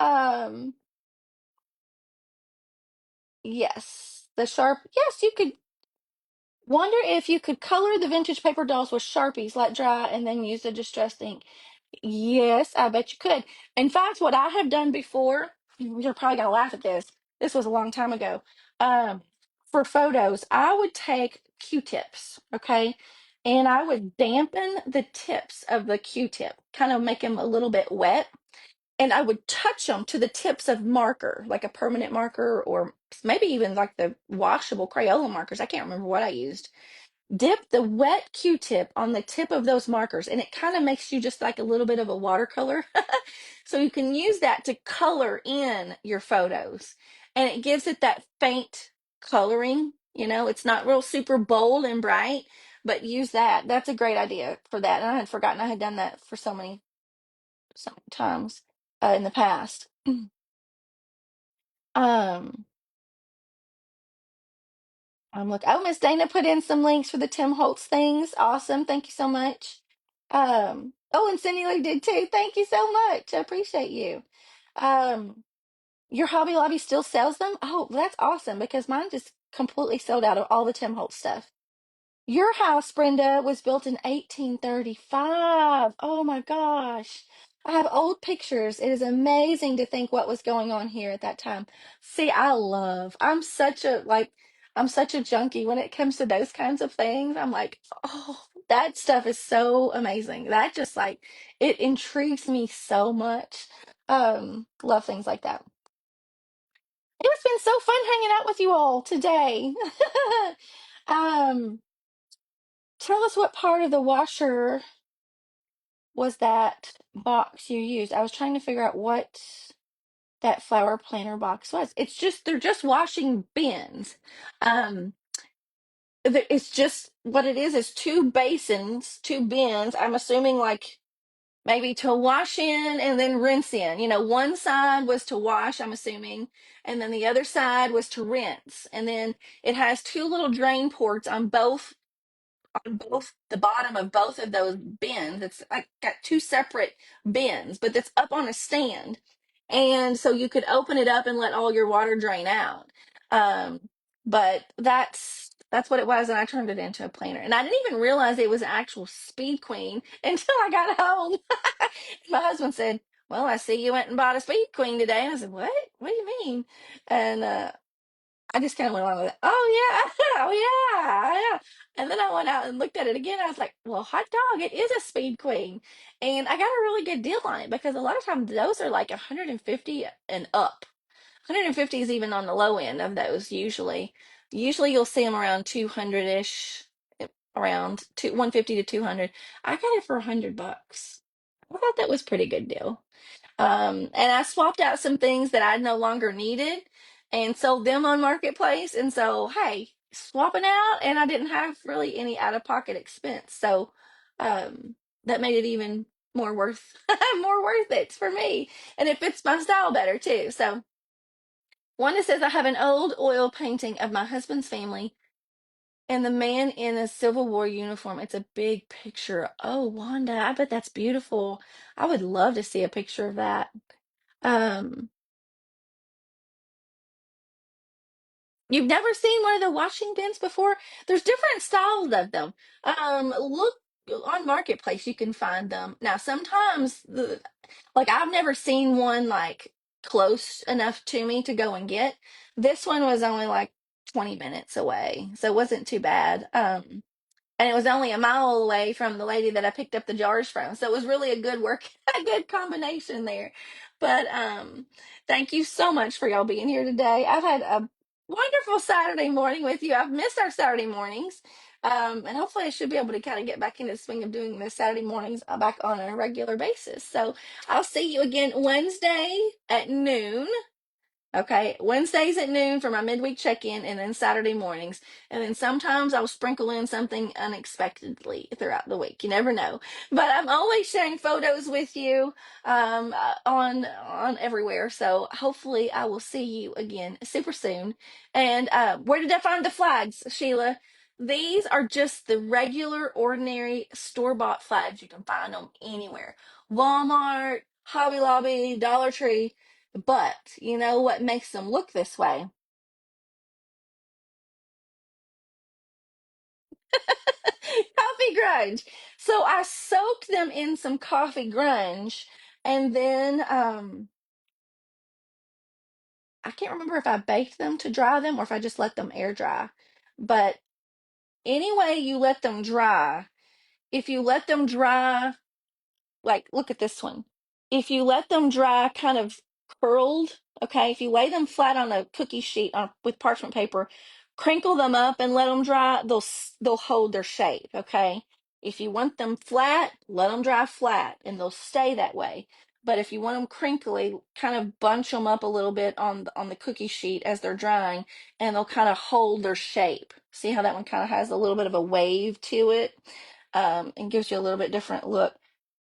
[SPEAKER 1] um, yes, the sharp. Yes, you could wonder if you could color the vintage paper dolls with Sharpies, let dry, and then use the distressed ink. Yes, I bet you could. In fact, what I have done before, you're probably gonna laugh at this. This was a long time ago. Um, for photos, I would take Q-tips, okay, and I would dampen the tips of the Q-tip, kind of make them a little bit wet, and I would touch them to the tips of marker, like a permanent marker, or maybe even like the washable Crayola markers. I can't remember what I used. Dip the wet Q-tip on the tip of those markers, and it kind of makes you just like a little bit of a watercolor. So you can use that to color in your photos, and it gives it that faint coloring. It's not real super bold and bright, but use that. That's a great idea for that. And I had forgotten I had done that for so many times in the past. Um, oh, Miss Dana put in some links for the Tim Holtz things. Awesome. Thank you so much. Oh, and Cindy Lee did too. Thank you so much. I appreciate you. Um, your Hobby Lobby still sells them? Oh, that's awesome because mine just completely sold out of all the Tim Holtz stuff. Your house, Brenda, was built in 1835. Oh my gosh. I have old pictures. It is amazing to think what was going on here at that time. See, I'm such a junkie when it comes to those kinds of things. I'm like, oh, that stuff is so amazing. That just like, it intrigues me so much. Love things like that. It's been so fun hanging out with you all today. Um, Tell us what part of the washer was that box you used. I was trying to figure out what that flower planter box was. They're just washing bins. Um, it's just what it is two basins, two bins. I'm assuming like maybe to wash in and then rinse in. One side was to wash, I'm assuming, and then the other side was to rinse. And then it has two little drain ports on both the bottom of both of those bins. It's like got two separate bins, but it's up on a stand. and so you could open it up and let all your water drain out. Um, but that's what it was, and I turned it into a planter, and I didn't even realize it was an actual Speed Queen until I got home. My husband said, "Well, I see you went and bought a Speed Queen today," and I said, "What? What do you mean?" And I just kind of went along with it. Oh yeah, oh yeah, yeah. And then I went out and looked at it again. I was like, well, hot dog, it is a Speed Queen, and I got a really good deal on it because a lot of times those are like 150 and up. 150 is even on the low end of those usually. Usually you'll see them around 200-ish, around 150 to 200. I got it for $100. I thought that was pretty good deal. And I swapped out some things that I no longer needed and sold them on Marketplace. And so, hey, swapping out, and I didn't have really any out of pocket expense. So, um, that made it even more worth more worth it for me, and it fits my style better too. So, one that says I have an old oil painting of my husband's family and the man in a Civil War uniform. It's a big picture. Oh, Wanda, I bet that's beautiful. I would love to see a picture of that. Um, you've never seen one of the washing bins before? There's different styles of them. Look on Marketplace, you can find them. Now, sometimes like I've never seen one like close enough to me to go and get. This one was only like 20 minutes away, so it wasn't too bad. And it was only a mile away from the lady that I picked up the jars from. So it was really a good work, a good combination there. But thank you so much for y'all being here today. I've had a wonderful Saturday morning with you. I've missed our Saturday mornings. And hopefully I should be able to kind of get back into the swing of doing the Saturday mornings back on a regular basis. So I'll see you again Wednesday at noon. Okay, Wednesdays at noon for my midweek check-in, and then Saturday mornings. And then sometimes I'll sprinkle in something unexpectedly throughout the week. You never know. But I'm always sharing photos with you on everywhere. So hopefully I will see you again super soon. And where did I find the flags, Sheila? These are just the regular, ordinary store-bought flags. You can find them anywhere. Walmart, Hobby Lobby, Dollar Tree. But you know what makes them look this way? Coffee grunge. So I soaked them in some coffee grunge, and then I can't remember if I baked them to dry them or if I just let them air dry. But anyway, you let them dry. If you let them dry, like look at this one. If you let them dry kind of curled, okay, if you lay them flat on a cookie sheet with parchment paper, crinkle them up and let them dry, they'll hold their shape, okay? If you want them flat, let them dry flat and they'll stay that way. But if you want them crinkly, kind of bunch them up a little bit on the cookie sheet as they're drying, and they'll kind of hold their shape. See how that one kind of has a little bit of a wave to it, and gives you a little bit different look.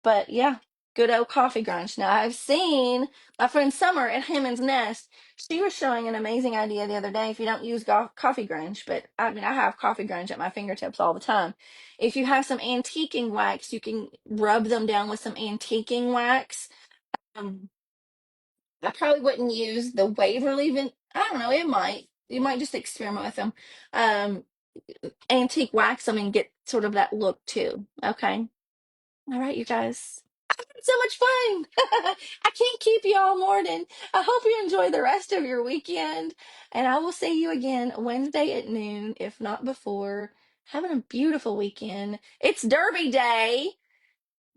[SPEAKER 1] But yeah, good old coffee grunge. Now I've seen my friend Summer at Hammond's Nest. She was showing an amazing idea the other day. If you don't use coffee grunge, but I mean I have coffee grunge at my fingertips all the time. If you have some antiquing wax, you can rub them down with some antiquing wax. Um, I probably wouldn't use the Waverly. I don't know. It might. You might just experiment with them. Um, Antique wax. I mean, get sort of that look too. Okay. All right, you guys. So much fun. I can't keep you all morning. I hope you enjoy the rest of your weekend. And I will see you again Wednesday at noon, if not before. Having a beautiful weekend. It's Derby Day.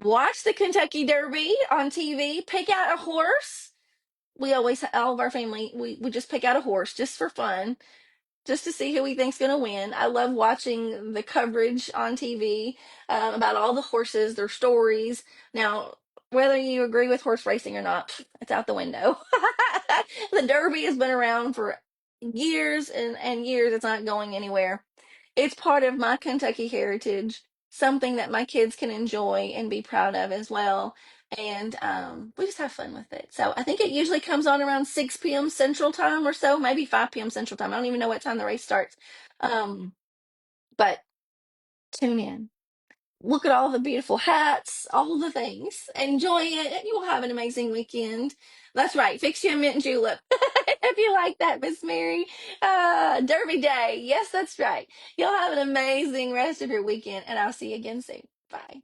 [SPEAKER 1] Watch the Kentucky Derby on TV. Pick out a horse. We always, all of our family, we just pick out a horse just for fun, just to see who we think's going to win. I love watching the coverage on TV about all the horses, their stories. Now, whether you agree with horse racing or not, it's out the window. The Derby has been around for years and years. It's not going anywhere. It's part of my Kentucky heritage, something that my kids can enjoy and be proud of as well. And we just have fun with it. So I think it usually comes on around 6 p.m. Central Time or so, maybe 5 p.m. Central Time. I don't even know what time the race starts. But tune in. look at all the beautiful hats, all the things. Enjoy it. You will have an amazing weekend. That's right. Fix you a mint julep. If you like that, Miss Mary. Derby Day. Yes, that's right. You'll have an amazing rest of your weekend, and I'll see you again soon. Bye.